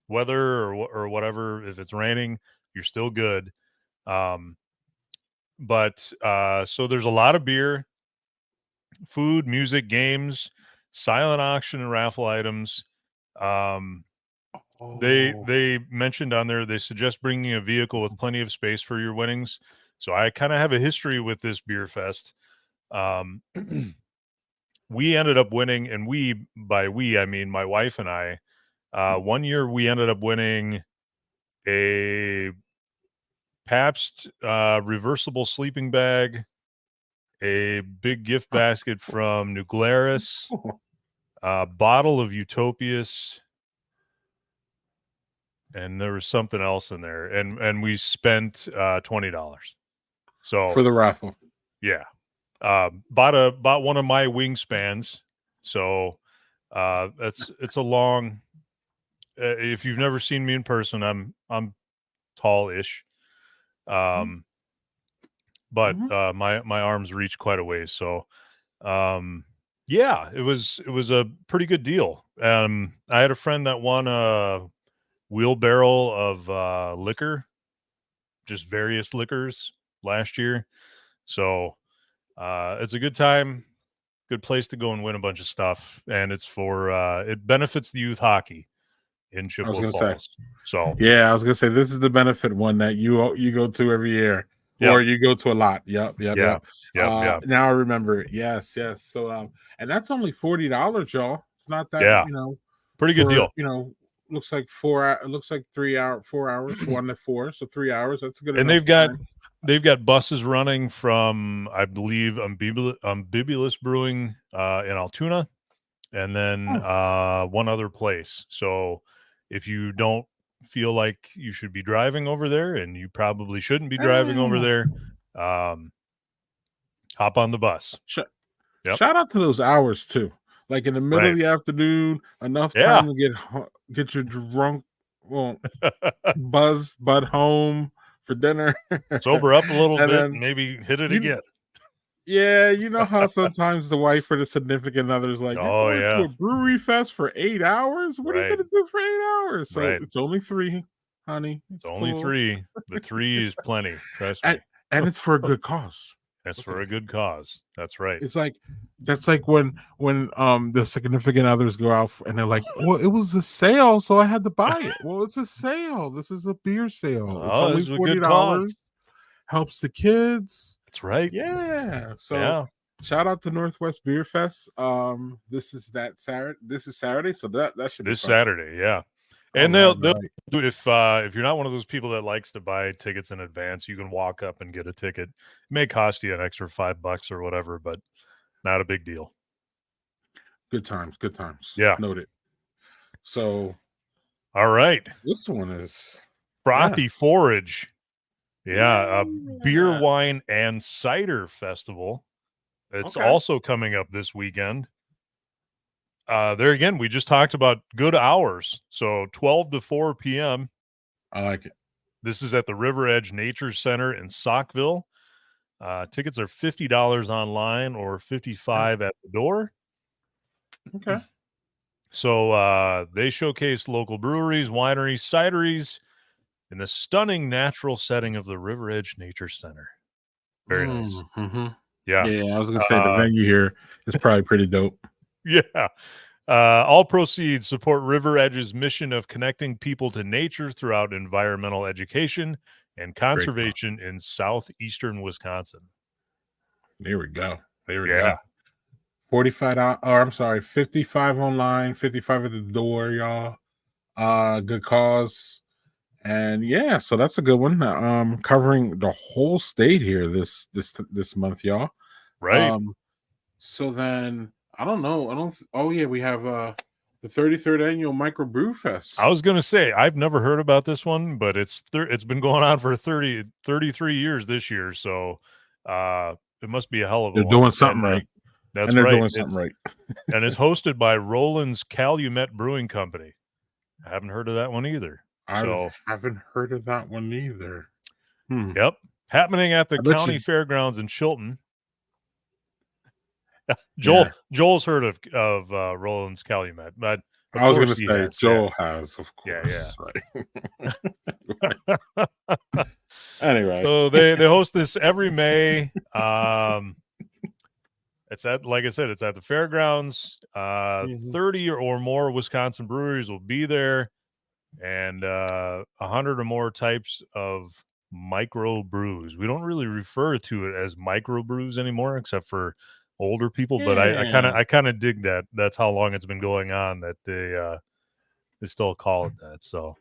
weather or whatever, if it's raining, you're still good. But so there's a lot of beer, food, music, games, silent auction, and raffle items. They mentioned on there, they suggest bringing a vehicle with plenty of space for your winnings. So I kind of have a history with this beer fest. We ended up winning, and by we I mean my wife and I. One year we ended up winning a Pabst reversible sleeping bag, a big gift basket from New Glarus, a bottle of Utopias, and there was something else in there, and we spent $20. So for the raffle, yeah, bought one of my wingspans. So it's a long. If you've never seen me in person, I'm tall-ish, but my arms reach quite a ways. So yeah, it was a pretty good deal. I had a friend that won a wheelbarrow of liquor, just various liquors, last year. So it's a good time, good place to go and win a bunch of stuff, and it's for it benefits the youth hockey in Chippewa Falls. So yeah, I was gonna say this is the benefit one that you go to every year. Yep. Or you go to a lot. Yep. Yeah. Yep. Now I remember it. Yes. So and that's only $40, y'all. It's not that, Yeah. Pretty good for deal. looks like it looks like 4 hours, 1 to 4. So 3 hours. That's a good And enough time. they've got buses running from, I believe, Ambibulous Brewing in Altoona, and then one other place. So if you don't feel like you should be driving over there, and you probably shouldn't be driving over Oh. there, hop on the bus. Yep. Shout out to those hours too. Like in the middle of Right. the afternoon, enough Yeah. time to get your drunk, well, buzzed, but home for dinner. Sober up a little And bit and then maybe hit it you again. yeah, you know how sometimes the wife or the significant other is like, "You're Oh going to yeah. a brewery fest for 8 hours? What are you Right. gonna do for 8 hours?" So Right. it's only three, honey. It's It's only cool. 3. The 3 is plenty. Trust And me. and it's for a good cause. That's Look at for a that. good cause. That's right. It's like that's like when the significant others go out and they're like, "Well, it was a sale, so I had to buy it." Well, it's a sale. This is a beer sale. It's Oh, only this is a good cause. $40. Helps the kids. That's right. Yeah. So Yeah. shout out to Northwest Beer Fest. This is that Saturday. This is Saturday, so that should be This fun. Saturday, yeah. All And right, they'll all right. do, if you're not one of those people that likes to buy tickets in advance, you can walk up and get a ticket. It may cost you an extra $5 or whatever, but not a big deal. Good times, good times. Yeah. Noted. So All right. this one is Frothy Forage. Yeah, beer, yeah. wine, and cider festival. It's Okay. also coming up this weekend. There again, we just talked about good hours. So 12 to 4 p.m. I like it. This is at the River Edge Nature Center in Saukville. Tickets are $50 online or $55 at the door. Okay. So they showcase local breweries, wineries, cideries in the stunning natural setting of the River Edge Nature Center. Very nice. Mm-hmm. Yeah. Yeah, I was gonna say the venue here is probably pretty dope. Yeah. All proceeds support River Edge's mission of connecting people to nature throughout environmental education and conservation in southeastern Wisconsin. There we go. There we Yeah. go. $45. Or I'm sorry, 55 online, 55 at the door, y'all. Good cause. And yeah, so that's a good one. Covering the whole state here this month, y'all. Right. So then I don't know. Oh yeah, we have the 33rd annual Micro Brew Fest. I was going to say, I've never heard about this one, but it's been going on for 33 years this year. So it must be a hell of a They're one. doing something right. That's and they're right. doing something right. And it's hosted by Roland's Calumet Brewing Company. I haven't heard of that one either. I haven't heard of that one either. Yep. Happening at the county fairgrounds in Chilton. Joel's heard of Roland's Calumet, but I was going to say Joel has, of course. Yeah. Right. Anyway, so they host this every May. It's at, like I said, it's at the fairgrounds. 30 or more Wisconsin breweries will be there, and 100 or more types of micro brews. We don't really refer to it as micro brews anymore, except for older people. But I kind of dig that. That's how long it's been going on that they still call it that. So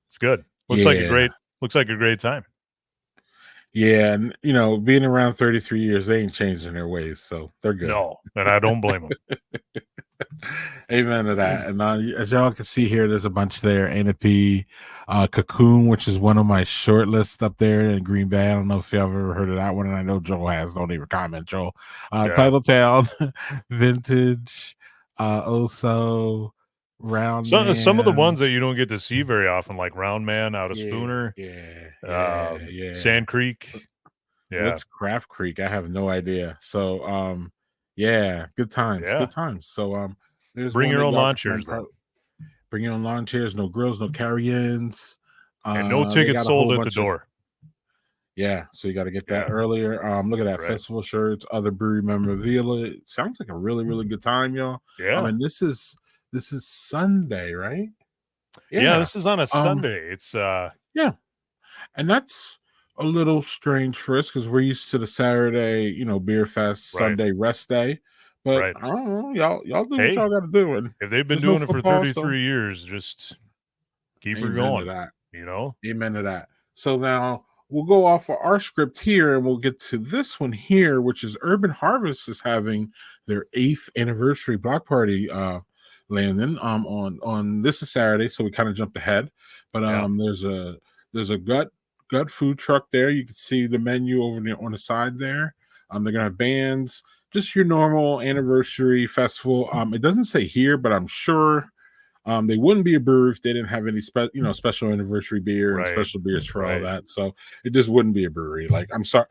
it's good. Looks like a great time. Yeah, and being around 33 years, they ain't changing their ways, so they're good. No, and I don't blame them. Amen to that. And as y'all can see here, there's a bunch there. A&P, Cocoon, which is one of my short lists up there in Green Bay. I don't know if y'all have ever heard of that one, and I know Joel has. Don't even comment, Joel. Titletown, Vintage, Oso, Round Man. Some of the ones that you don't get to see very often, like Round Man out of Spooner, Sand Creek. Yeah. What's Craft Creek? I have no idea. So yeah, good times. Yeah. Good times. So there's bring your own lawn chairs. Bring your own lawn chairs, no grills, no carry-ins. And no tickets sold at the door. Yeah, so you got to get that earlier. Look at that, festival shirts, other brewery memorabilia. It sounds like a really, really good time, y'all. Yeah. I mean, this is Sunday, right? Yeah, this is on a Sunday. It's yeah. And that's a little strange for us because we're used to the Saturday, beer fest, Right. Sunday rest day. But Right. I don't know, y'all do what Hey, y'all got to do, and if they've been there's no doing it for football, so 33 years, just keep her amen to going, that. you know? Amen to that. So now we'll go off of our script here and we'll get to this one here, which is Urban Harvest is having their 8th anniversary block party, Landon. On this is Saturday, so we kind of jumped ahead. But Yeah. there's a gut food truck there. You can see the menu over there on the side there. They're gonna have bands, just your normal anniversary festival. It doesn't say here, but I'm sure they wouldn't be a brewery if they didn't have any special anniversary beer and Right. special beers for all Right. that. So it just wouldn't be a brewery. Like, I'm sorry,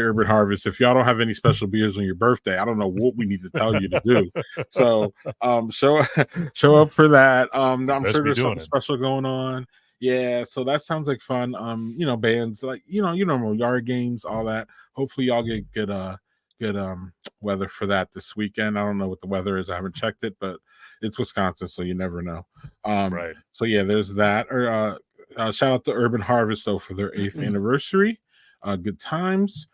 Urban Harvest, if y'all don't have any special beers on your birthday, I don't know what we need to tell you to do. So show show up for that. You I'm best sure be there's doing something it. special going on. Yeah, so that sounds like fun. Bands like your normal yard games, all that. Hopefully y'all get good weather for that this weekend. I don't know what the weather is. I haven't checked it, but it's Wisconsin, so you never know. Right. So yeah, there's that. Or shout out to Urban Harvest though for their 8th anniversary. Good times.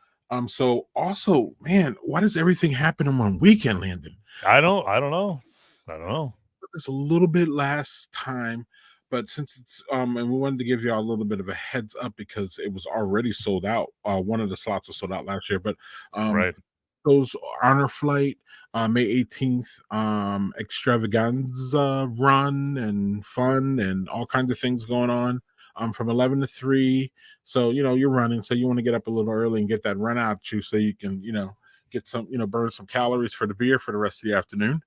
So also, man, why does everything happen in one weekend, Landon? I don't know. I don't know. It's a little bit last time, but since it's and we wanted to give y'all a little bit of a heads up because it was already sold out. One of the slots was sold out last year, but um Right. those Honor Flight May 18th extravaganza run and fun and all kinds of things going on from 11 to 3. So you're running, so you want to get up a little early and get that run out you so you can get some burn some calories for the beer for the rest of the afternoon.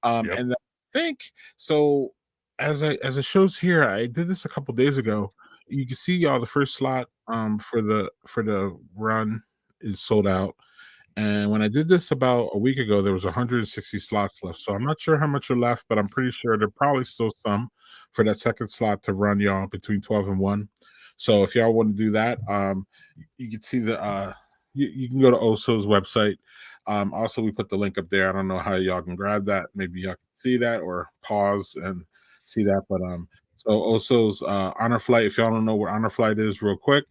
Yep. And I think so as it shows here, I did this a couple days ago. You can see y'all the first slot for the run is sold out, and when I did this about a week ago, there was 160 slots left. So I'm not sure how much are left, but I'm pretty sure there probably still some for that second slot to run y'all between 12 and 1. So if y'all want to do that, you can see you can go to Oso's website. Also, we put the link up there. I don't know how y'all can grab that. Maybe y'all can see that or pause and see that. But so Oso's Honor Flight. If y'all don't know what Honor Flight is, real quick,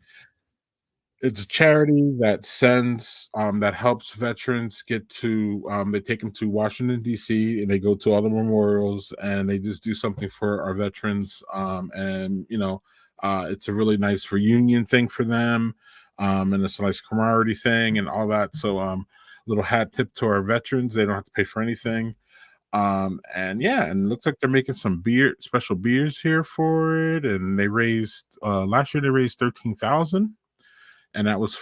it's a charity that sends that helps veterans get to they take them to Washington D.C. and they go to all the memorials and they just do something for our veterans, and it's a really nice reunion thing for them, and it's a nice camaraderie thing and all that. So little hat tip to our veterans, they don't have to pay for anything. And yeah, and it looks like they're making some special beers here for it, and they raised last year they raised 13,000, and that was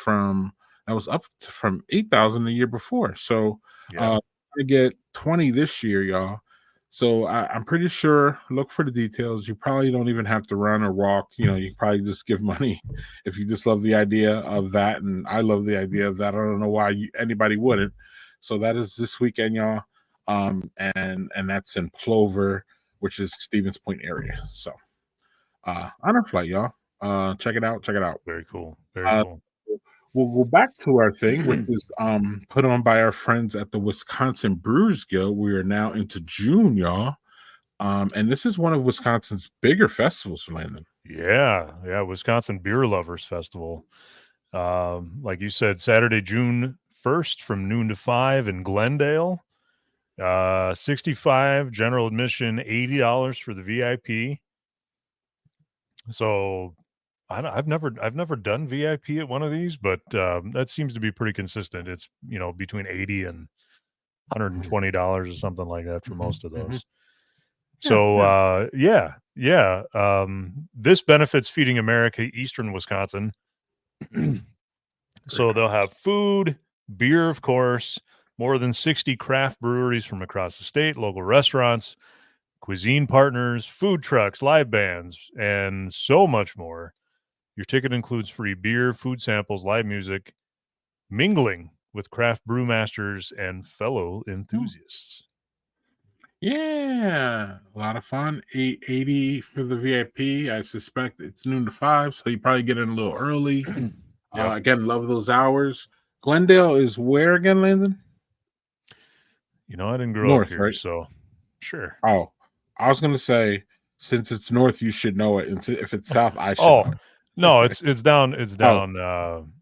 up from 8,000 the year before. So Yeah. I get 20 this year, y'all. So I'm pretty sure. Look for the details. You probably don't even have to run or walk. You can probably just give money if you just love the idea of that, and I love the idea of that. I don't know why anybody wouldn't. So that is this weekend, y'all. And that's in Plover, which is Stevens Point area. So Honor Flight, y'all. Check it out. Check it out. Very cool. Very Uh, cool. we'll go back to our thing, which is put on by our friends at the Wisconsin Brewers Guild. We are now into June, y'all. And this is one of Wisconsin's bigger festivals, Landon. Yeah. Yeah. Wisconsin Beer Lovers Festival. Like you said, Saturday, June 1st from noon to 5 in Glendale. 65 general admission, $80 for the VIP. So I've never done VIP at one of these, but that seems to be pretty consistent. It's between 80 and $120 or something like that for most of those. Yeah, So yeah. this benefits Feeding America Eastern Wisconsin. So they'll have food, beer, of course, more than 60 craft breweries from across the state, local restaurants, cuisine partners, food trucks, live bands, and so much more. Your ticket includes free beer, food samples, live music, mingling with craft brewmasters and fellow enthusiasts. Yeah, a lot of fun. 880 for the VIP. I suspect it's noon to 5, so you probably get in a little early. Yep. Again, love those hours. Glendale is where again, Landon? I didn't grow up North, here, right? so sure. Oh, I was gonna say since it's north, you should know it, and if it's south, I should Oh, know it. No, it's down. It's Oh, down.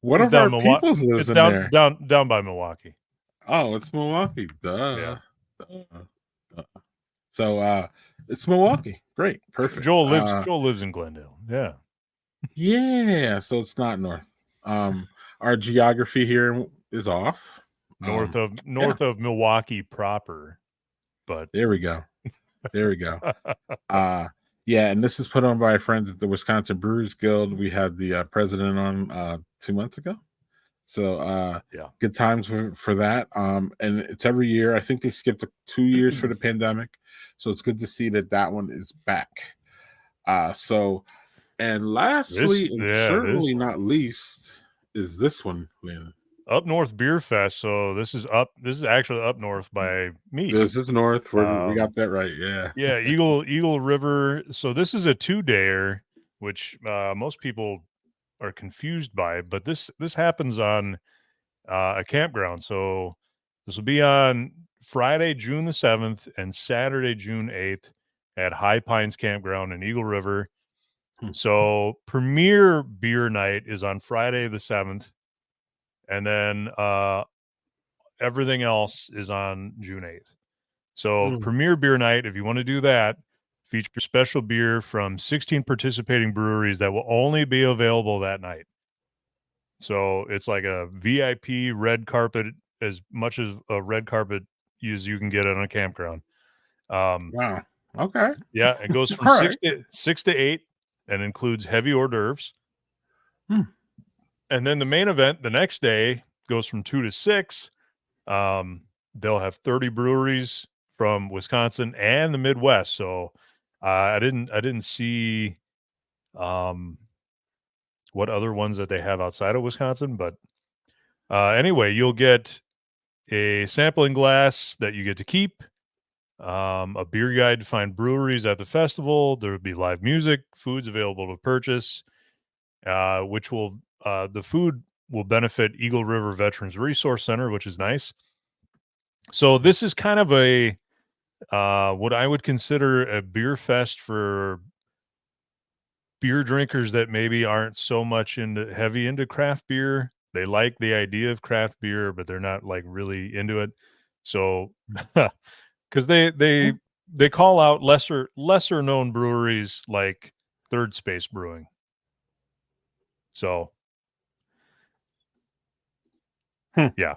one It's of down our Milwaukee. peoples lives It's in down there. down by Milwaukee. Oh, it's Milwaukee. Yeah. Duh. Duh. Duh. So it's Milwaukee. Great. Perfect. Joel lives in Glendale. Yeah. Yeah, so it's not north. Our geography here is off. North of Yeah, Milwaukee proper, but there we go. There we go. Yeah, and this is put on by friends at the Wisconsin Brewers Guild. We had the president on 2 months ago. So yeah. good times for that. And it's every year. I think they skipped 2 years for the pandemic. So it's good to see that one is back. So and lastly, and This certainly not least, is this one, Lynn. Up North Beer Fest. So this is actually up north by me. This is north. We Um, got that right. Yeah. yeah, Eagle River. So this is a 2-dayer, which most people are confused by, but this happens on a campground. So this will be on Friday, June the 7th and Saturday, June 8th at High Pines Campground in Eagle River. Hmm. So premier beer night is on Friday the 7th, and then everything else is on June 8th. So premier beer night, if you want to do that, feature special beer from 16 participating breweries that will only be available that night. So it's like a VIP red carpet, as much as a red carpet as you can get on a campground. Wow. Okay. Yeah, it goes from All six right. to 6 to 8 and includes heavy hors d'oeuvres. Hmm. And then the main event the next day goes from 2 to 6. They'll have 30 breweries from Wisconsin and the Midwest. So I didn't see what other ones that they have outside of Wisconsin, but anyway, you'll get a sampling glass that you get to keep, a beer guide to find breweries at the festival. There will be live music, foods available to purchase, which will the food will benefit Eagle River Veterans Resource Center, which is nice. So this is kind of a what I would consider a beer fest for beer drinkers that maybe aren't so much into craft beer. They like the idea of craft beer, but they're not like really into it. So because they call out lesser known breweries like Third Space Brewing. So yeah,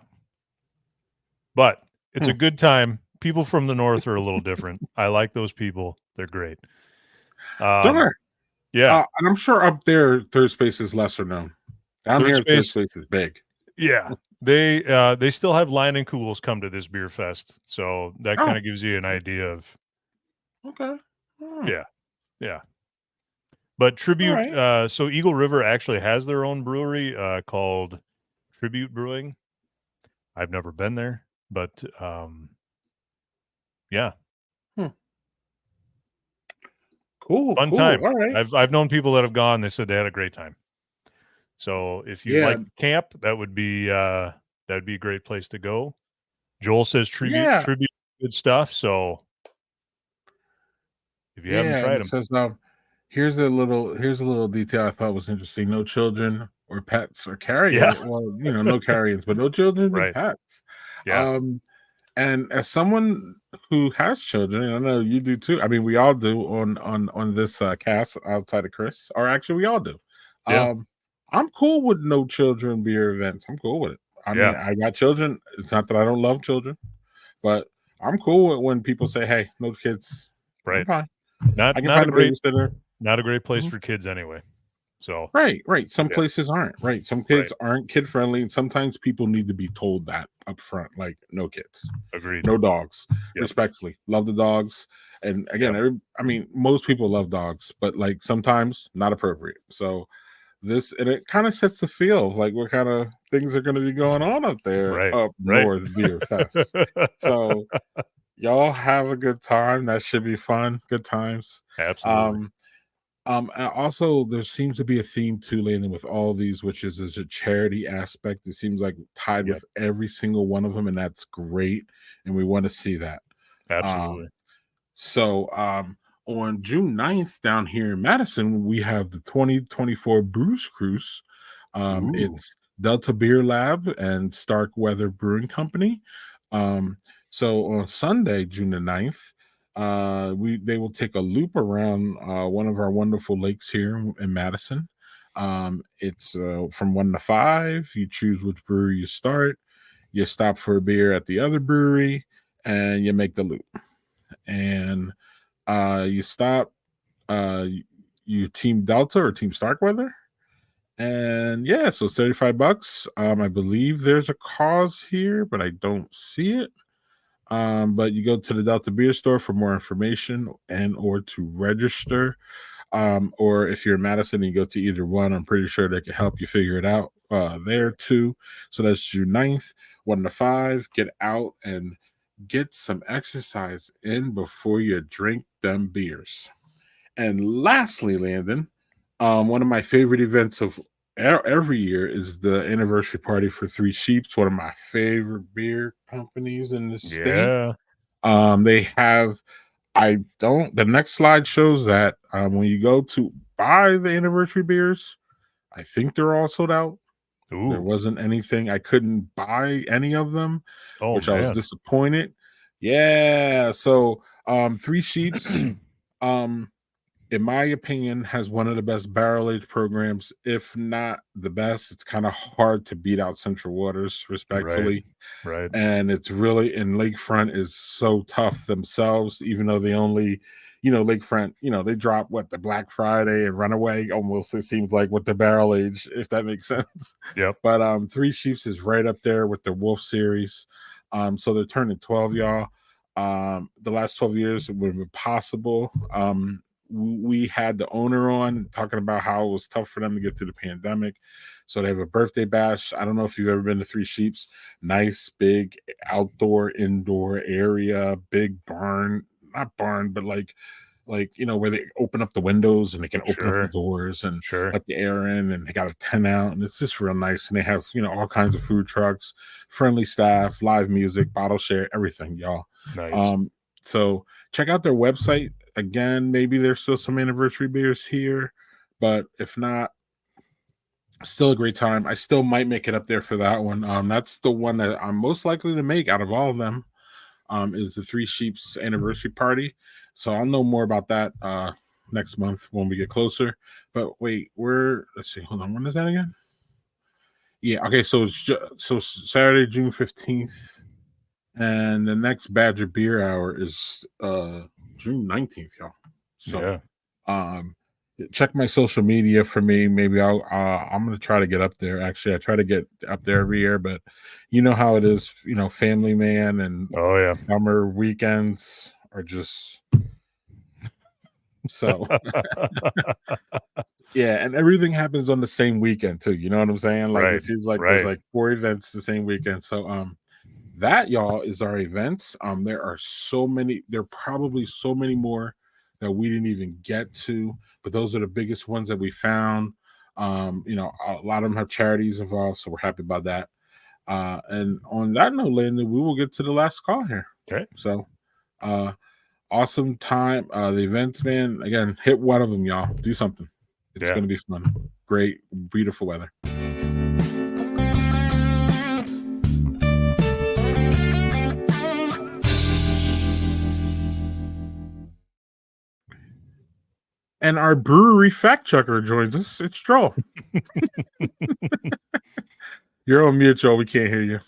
but it's a good time. People from the north are a little different. I like those people. They're great. Sure. Yeah. And I'm sure up there, third space is lesser known. Down Third here, third Space. space is big. Yeah. They still have Line and Cools come to this beer fest. So that Oh, kind of gives you an idea of okay. Oh, yeah. Yeah. But all Tribute right. So Eagle River actually has their own brewery called Tribute Brewing. I've never been there, but yeah. Cool. Fun Cool. time. All right. I've known people that have gone, they said they had a great time. So if you Yeah. like camp, that'd be a great place to go. Joel says Yeah. tribute good stuff. So if you haven't Yeah. And tried it them, says, here's a little detail I thought was interesting. No children or pets or yeah, carrion. Well, no carrions, but no children and right, pets. yeah, Um, and as someone who has children, and I know you do too. I mean, we all do on this cast outside of Chris, or actually, we all do. yeah, Um, I'm cool with no children beer events. I'm cool with it. I mean, yeah, I got children. It's not that I don't love children, but I'm cool with when people say, "Hey, no kids." I'm right. fine. Not I can not a find a great babysitter. place Mhm. for kids anyway. So Right, right. Some yeah, places aren't. Right. Some right, kids aren't kid friendly, and sometimes people need to be told that up front, like no kids. agreed. No dogs. Yep, Respectfully, love the dogs. And again, yep, I mean, most people love dogs, but like sometimes not appropriate. So this, and it kind of sets the feel of like what kind of things are going to be going on up there right, up right. north beer fest. So y'all have a good time. That should be fun. Good times. Absolutely. Um, and also, there seems to be a theme too, Landon, with all these, which is there's a charity aspect. It seems like tied Yep, with every single one of them, and that's great. And we want to see that. Um, absolutely. so, on June 9th down here in Madison, we have the 2024 Bruce Cruise. Ooh. It's Delta Beer Lab and Stark Weather Brewing Company. So on Sunday, June the 9th, they will take a loop around one of our wonderful lakes here in Madison. It's from 1 to 5. You choose which brewery you start. You stop for a beer at the other brewery, and you make the loop. And you stop. Uh, you team Delta or team Starkweather, and yeah, so $35. I believe there's a cause here, but I don't see it. But you go to the Delta Beer Store for more information and or to register. Or if you're in Madison and you go to either one, I'm pretty sure they can help you figure it out there too. So that's June 9th, 1 to 5. Get out and get some exercise in before you drink them beers. And lastly, Landon, one of my favorite events of every year is the anniversary party for Three Sheeps, one of my favorite beer companies in the state. Yeah. They have, the next slide shows that when you go to buy the anniversary beers, I think they're all sold out. There Ooh. wasn't anything, I couldn't buy any of them, Oh which I was man. disappointed. Yeah. So, Three Sheeps, um, in my opinion, has one of the best barrel age programs, if not the best. It's kind of hard to beat out Central Waters, Right. respectfully. Right. And it's really, and Lakefront is so tough themselves, even though they only, Lakefront, they drop what, the Black Friday and Runaway almost, it seems like, with the barrel age, if that makes sense. Yep. But Three Sheeps is right up there with the Wolf series. So they're turning 12, y'all. The last 12 years it would have been possible. We had the owner on talking about how it was tough for them to get through the pandemic. So they have a birthday bash. I don't know if you've ever been to Three Sheeps. Nice, big outdoor, indoor area, big barn, not barn, but like where they open up the windows and they can open up the Sure. doors and Sure. let the air in, and they got a tent out, and it's just real nice. And they have all kinds of food trucks, friendly staff, live music, bottle share, everything, y'all. Nice. So check out their website. Again, maybe there's still some anniversary beers here, but if not, still a great time. I still might make it up there for that one. That's the one that I'm most likely to make out of all of them. Is the Three Sheeps anniversary party. So I'll know more about that next month when we get closer. But wait, let's see, hold on. When is that again? Yeah, okay. So so Saturday, June 15th, and the next Badger Beer Hour is June 19th, y'all. So Yeah. check my social media for me. Maybe I'm gonna try to get up there. Actually, I try to get up there every year, but you know how it is, family man, and Oh yeah. summer weekends are just so. Yeah, and everything happens on the same weekend too. You know what I'm saying? Like Right. it seems like there's Right. like 4 events the same weekend. So that, y'all, is our events. There are probably so many more that we didn't even get to, but those are the biggest ones that we found. A lot of them have charities involved, so we're happy about that. And on that note, Landon, we will get to the last call here. Okay. So awesome time. The events, man, again, hit one of them, y'all. Do something. It's Yeah. gonna be fun. Great, beautiful weather. And our brewery fact checker joins us. It's Joel. You're on mute, Joel. We can't hear you.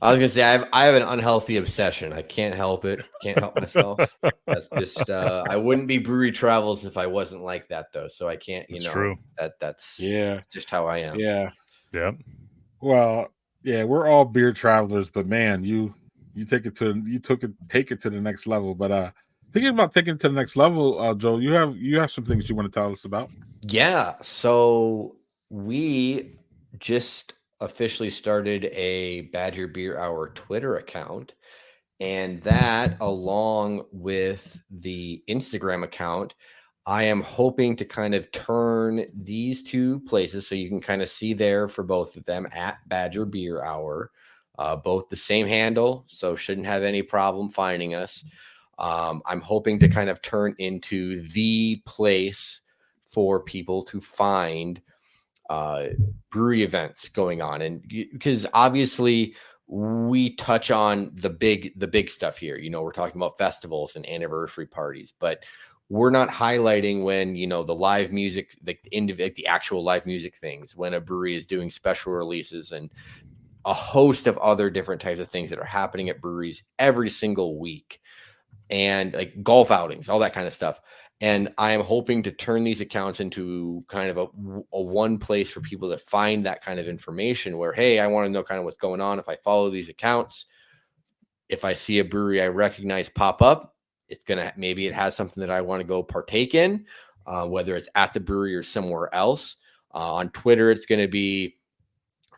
I was gonna say I have an unhealthy obsession. I can't help it. Can't help myself. That's just I wouldn't be brewery travels if I wasn't like that though. So I can't, That's true. that's Yeah. just how I am. Yeah. Yep. Well, yeah, we're all beer travelers, but man, take it to the next level. But thinking about taking it to the next level, Joel, you have some things you want to tell us about. Yeah. So we just officially started a Badger Beer Hour Twitter account. And that, along with the Instagram account, I am hoping to kind of turn these two places so you can kind of see there for both of them at Badger Beer Hour, both the same handle, so shouldn't have any problem finding us. I'm hoping to kind of turn into the place for people to find brewery events going on, and because obviously we touch on the big stuff here. We're talking about festivals and anniversary parties, but we're not highlighting when the live music, like the actual live music things, when a brewery is doing special releases and a host of other different types of things that are happening at breweries every single week, and like golf outings, all that kind of stuff. And I am hoping to turn these accounts into kind of a one place for people to find that kind of information where, hey, I want to know kind of what's going on. If I follow these accounts, if I see a brewery I recognize pop up, maybe it has something that I want to go partake in, whether it's at the brewery or somewhere else. On Twitter, it's going to be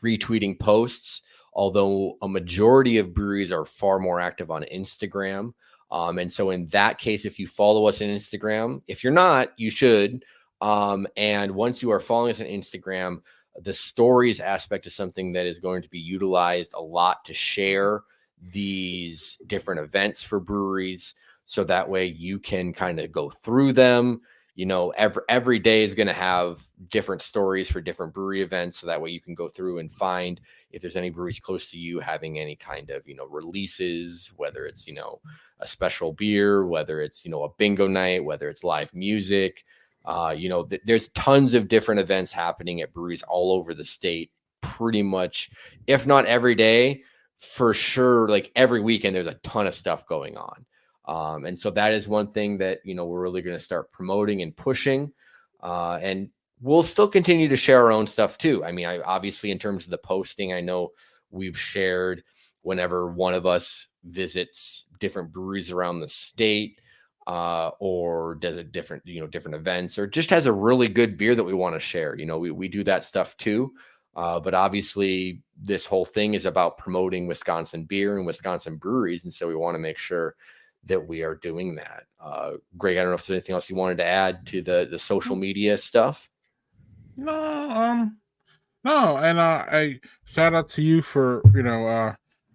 retweeting posts, although a majority of breweries are far more active on Instagram. And so in that case, if you follow us on Instagram, if you're not, you should. And once you are following us on Instagram, the stories aspect is something that is going to be utilized a lot to share these different events for breweries. So that way you can kind of go through them. Every day is going to have different stories for different brewery events. So that way you can go through and find if there's any breweries close to you having any kind of, releases, whether it's, a special beer, whether it's, a bingo night, whether it's live music. There's tons of different events happening at breweries all over the state, pretty much, if not every day, for sure. Like every weekend, there's a ton of stuff going on. And so that is one thing that, we're really going to start promoting and pushing. And we'll still continue to share our own stuff too. I mean, obviously in terms of the posting, I know we've shared whenever one of us visits different breweries around the state, or does a different events, or just has a really good beer that we want to share. We do that stuff too. But obviously this whole thing is about promoting Wisconsin beer and Wisconsin breweries. And so we want to make sure that we are doing that. Greg, I don't know if there's anything else you wanted to add to the social media stuff. No, no, and I shout out to you for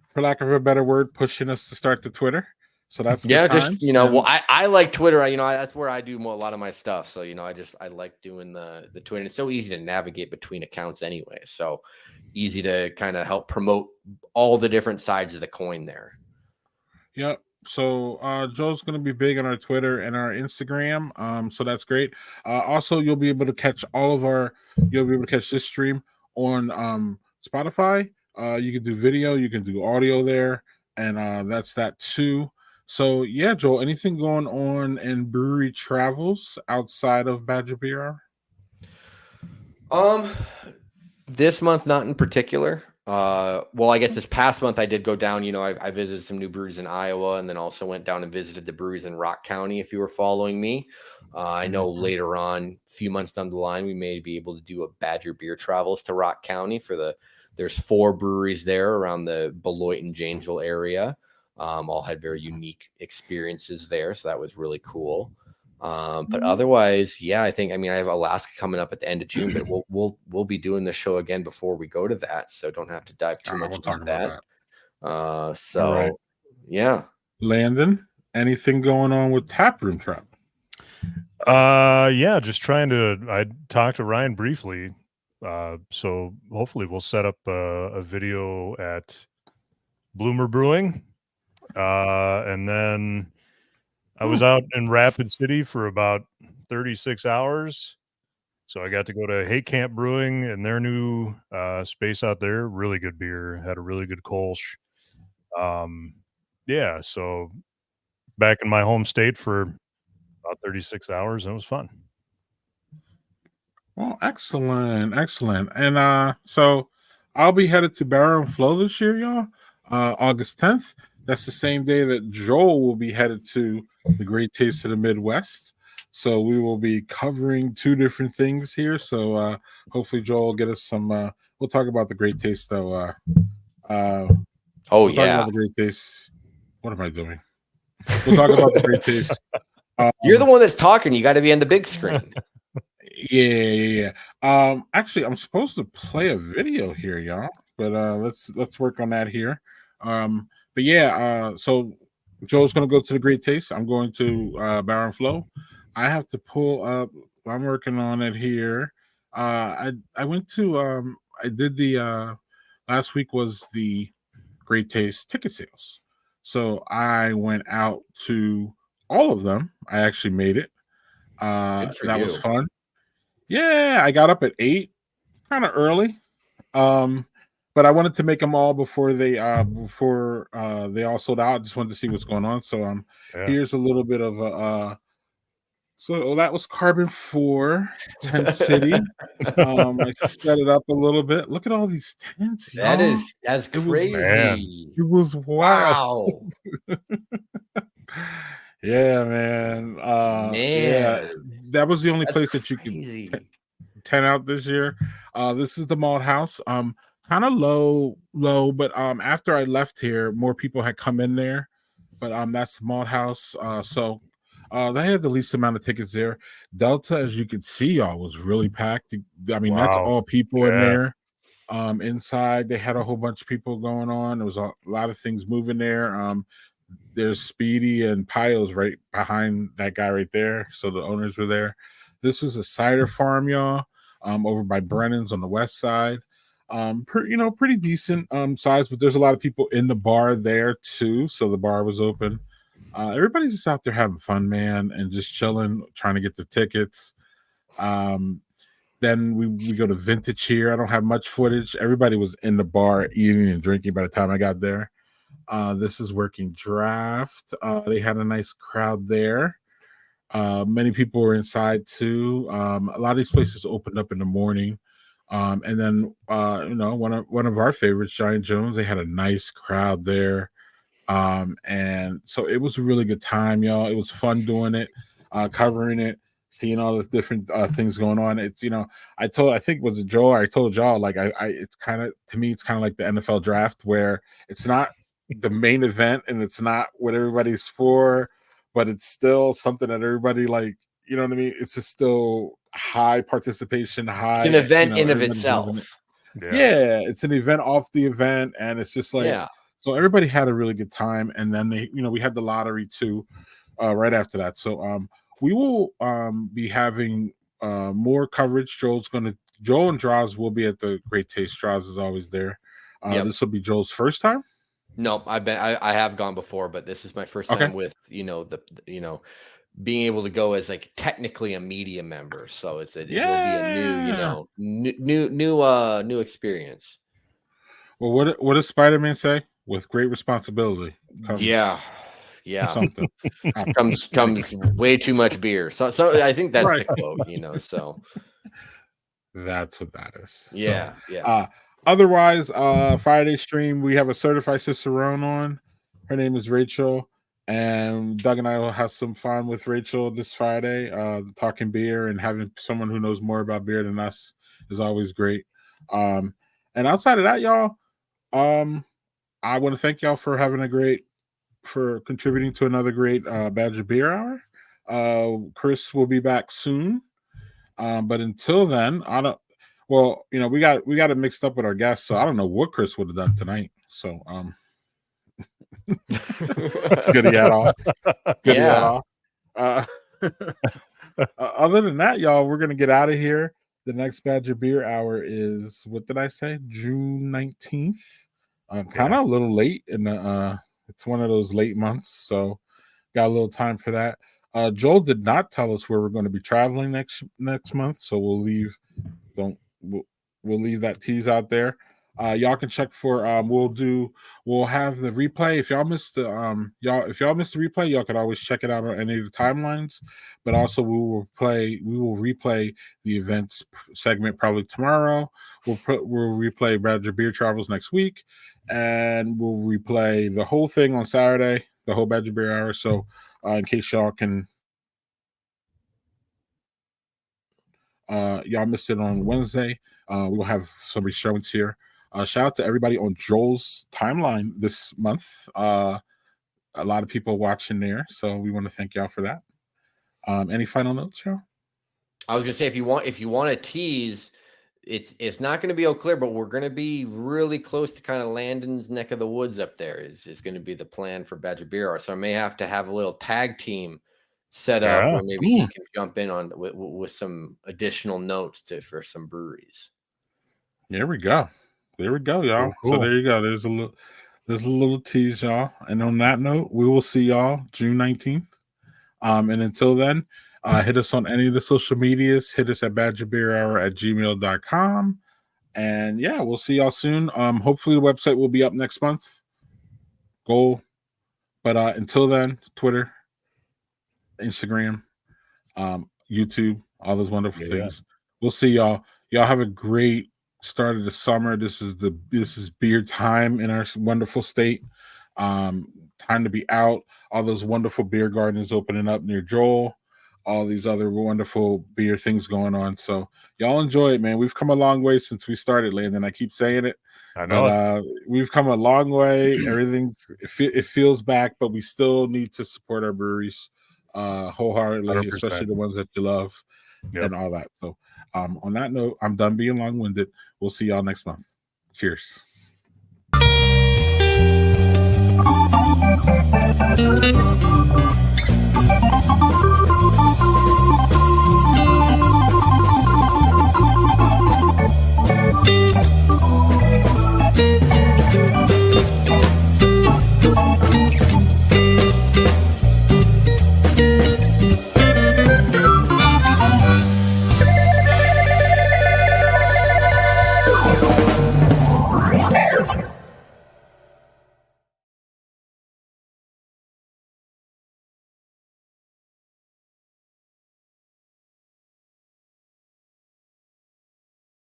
for lack of a better word, pushing us to start the Twitter. So that's good Yeah, just times. well, I like Twitter. That's where I do a lot of my stuff. So I like doing the Twitter. It's so easy to navigate between accounts anyway. So easy to kind of help promote all the different sides of the coin there. Yep. So Joe's going to be big on our Twitter and our Instagram. So that's great. Also, you'll be able to catch this stream on Spotify. You can do video, you can do audio there, and that's that too. So yeah, Joel, anything going on in brewery travels outside of Badger Beer Hour? This month, not in particular. Well, I guess this past month I did go down. I visited some new breweries in Iowa, and then also went down and visited the breweries in Rock County. If you were following me, I know later on, a few months down the line, we may be able to do a Badger Beer travels to Rock County there's 4 breweries there around the Beloit and Janesville area. All had very unique experiences there, so that was really cool. But otherwise, yeah, I have Alaska coming up at the end of June, but we'll be doing the show again before we go to that, so don't have to dive too much into that. So right. Yeah. Landon, anything going on with taproom travel? Yeah, just I talked to Ryan briefly. So hopefully we'll set up a video at Bloomer Brewing. And then I was out in Rapid City for about 36 hours. So I got to go to Hay Camp Brewing and their new space out there. Really good beer. Had a really good Kolsch. Yeah, so back in my home state for about 36 hours, and it was fun. Well, excellent. And so I'll be headed to Barrow and Flow this year, y'all. August 10th. That's the same day that Joel will be headed to the Great Taste of the Midwest. So we will be covering 2 different things here. So hopefully Joel will get us some we'll talk about the Great Taste though. We'll talk about the Great Taste. What am I doing? We'll talk about the Great Taste. You're the one that's talking. You got to be on the big screen. Yeah. Actually, I'm supposed to play a video here, y'all. But let's work on that here. But yeah, so Joe's going to go to the Great Taste. I'm going to Baron Flow. I have to pull up. I'm working on it here. I went to I did the last week was the Great Taste ticket sales. So I went out to all of them. I actually made it. Good for That was you. fun. Yeah, I got up at 8, kind of early. Um, but I wanted to make them all before they all sold out. I just wanted to see what's going on. So Yeah. here's a little bit of a so that was Carbon 4, Tent City. I set it up a little bit. Look at all these tents, y'all. That's It was Man. crazy. it was wild. Wow. Yeah, man. Yeah, Man, that was the only that's place that you could crazy. 10 out this year. This is the Malt House. Kind of low, but after I left here, more people had come in there. But that's the Malt House. They had the least amount of tickets there. Delta, as you could see, y'all was really packed. I mean, that's Wow. all people in Yeah. there. Inside they had a whole bunch of people going on. There was a lot of things moving there. There's Speedy and Piles right behind that guy right there. So the owners were there. This was a cider farm, y'all, over by Brennan's on the west side. Pretty decent size, but there's a lot of people in the bar there too. So the bar was open. Everybody's just out there having fun, man, and just chilling, trying to get the tickets. Um, then we go to Vintage here. I don't have much footage. Everybody was in the bar eating and drinking by the time I got there. This is Working Draft. They had a nice crowd there. Many people were inside too. A lot of these places opened up in the morning. And then one of our favorites, Giant Jones, they had a nice crowd there. And so it was a really good time, y'all. It was fun doing it, covering it, seeing all the different things going on. It's I think was it Joel? I told y'all like it's kind of to me it's kind of like the NFL draft where it's not the main event and it's not what everybody's for, but it's still something that everybody like. You know what I mean? It's just still high participation, It's an high. event in of Everybody's loving it. itself. Yeah. Yeah, it's an event off the event, and it's just like Yeah. so everybody had a really good time. And then we had the lottery too, right after that. So we will be having more coverage. Joel and Draws will be at the Great Taste. Draws is always there. Yep. This will be Joel's first time. Nope. I have gone before, but this is my first Okay. time with, being able to go as like technically a media member. So it'll be a Yeah. new experience. Well, what does Spider-Man say? With great responsibility Yeah. comes Yeah. something. Comes way too much beer. So I think that's Right. the quote, so That's what that is. So, yeah, yeah. otherwise, Friday stream, we have a certified Cicerone on. Her name is Rachel. And Doug and I will have some fun with Rachel this Friday, talking beer and having someone who knows more about beer than us is always great. And outside of that, y'all, I want to thank y'all for contributing to another great Badger Beer Hour. Chris will be back soon. But until then, I don't. Well, we got it mixed up with our guests, so I don't know what Chris would have done tonight. So, it's good he had off. Good he had Yeah. off. Uh, other than that, y'all, we're gonna get out of here. The next Badger Beer Hour is what did I say? June 19th. Kind of a little late in the. It's one of those late months, so got a little time for that. Joel did not tell us where we're going to be traveling next month, so we'll leave that tease out there. Y'all can check for we'll have the replay. If y'all missed the replay, y'all could always check it out on any of the timelines. But also we will replay the events segment probably tomorrow. We'll replay Badger Beer Travels next week, and we'll replay the whole thing on Saturday, the whole Badger Beer Hour. So in case y'all missed it on Wednesday, we'll have some restrooms here. Shout out to everybody on Joel's timeline this month. A lot of people watching there, so we want to thank y'all for that. Any final notes, y'all? I was gonna say if you want to tease It's not going to be Eau Claire, but we're going to be really close to kind of Landon's neck of the woods up there. Is going to be the plan for Badger Beer Hour. So I may have to have a little tag team set up Yeah. where maybe he can jump in on with some additional notes for some breweries. There we go. There we go, y'all. Cool. So there you go. There's a little tease, y'all. And on that note, we will see y'all June 19th. And until then, hit us on any of the social medias. Hit us at badgerbeerhour@gmail.com. And yeah, we'll see y'all soon. Hopefully the website will be up next month. Goal. But until then, Twitter, Instagram, YouTube, all those wonderful things. We'll see y'all. Y'all have a great start of the summer. This is beer time in our wonderful state. Time to be out. All those wonderful beer gardens opening up near Joel. All these other wonderful beer things going on. So y'all enjoy it, man. We've come a long way since we started, Landon. I keep saying it. I know. But we've come a long way. It feels back, but we still need to support our breweries wholeheartedly, 100%. especially the ones that you love and all that. So on that note, I'm done being long-winded. We'll see y'all next month. Cheers. Thank you.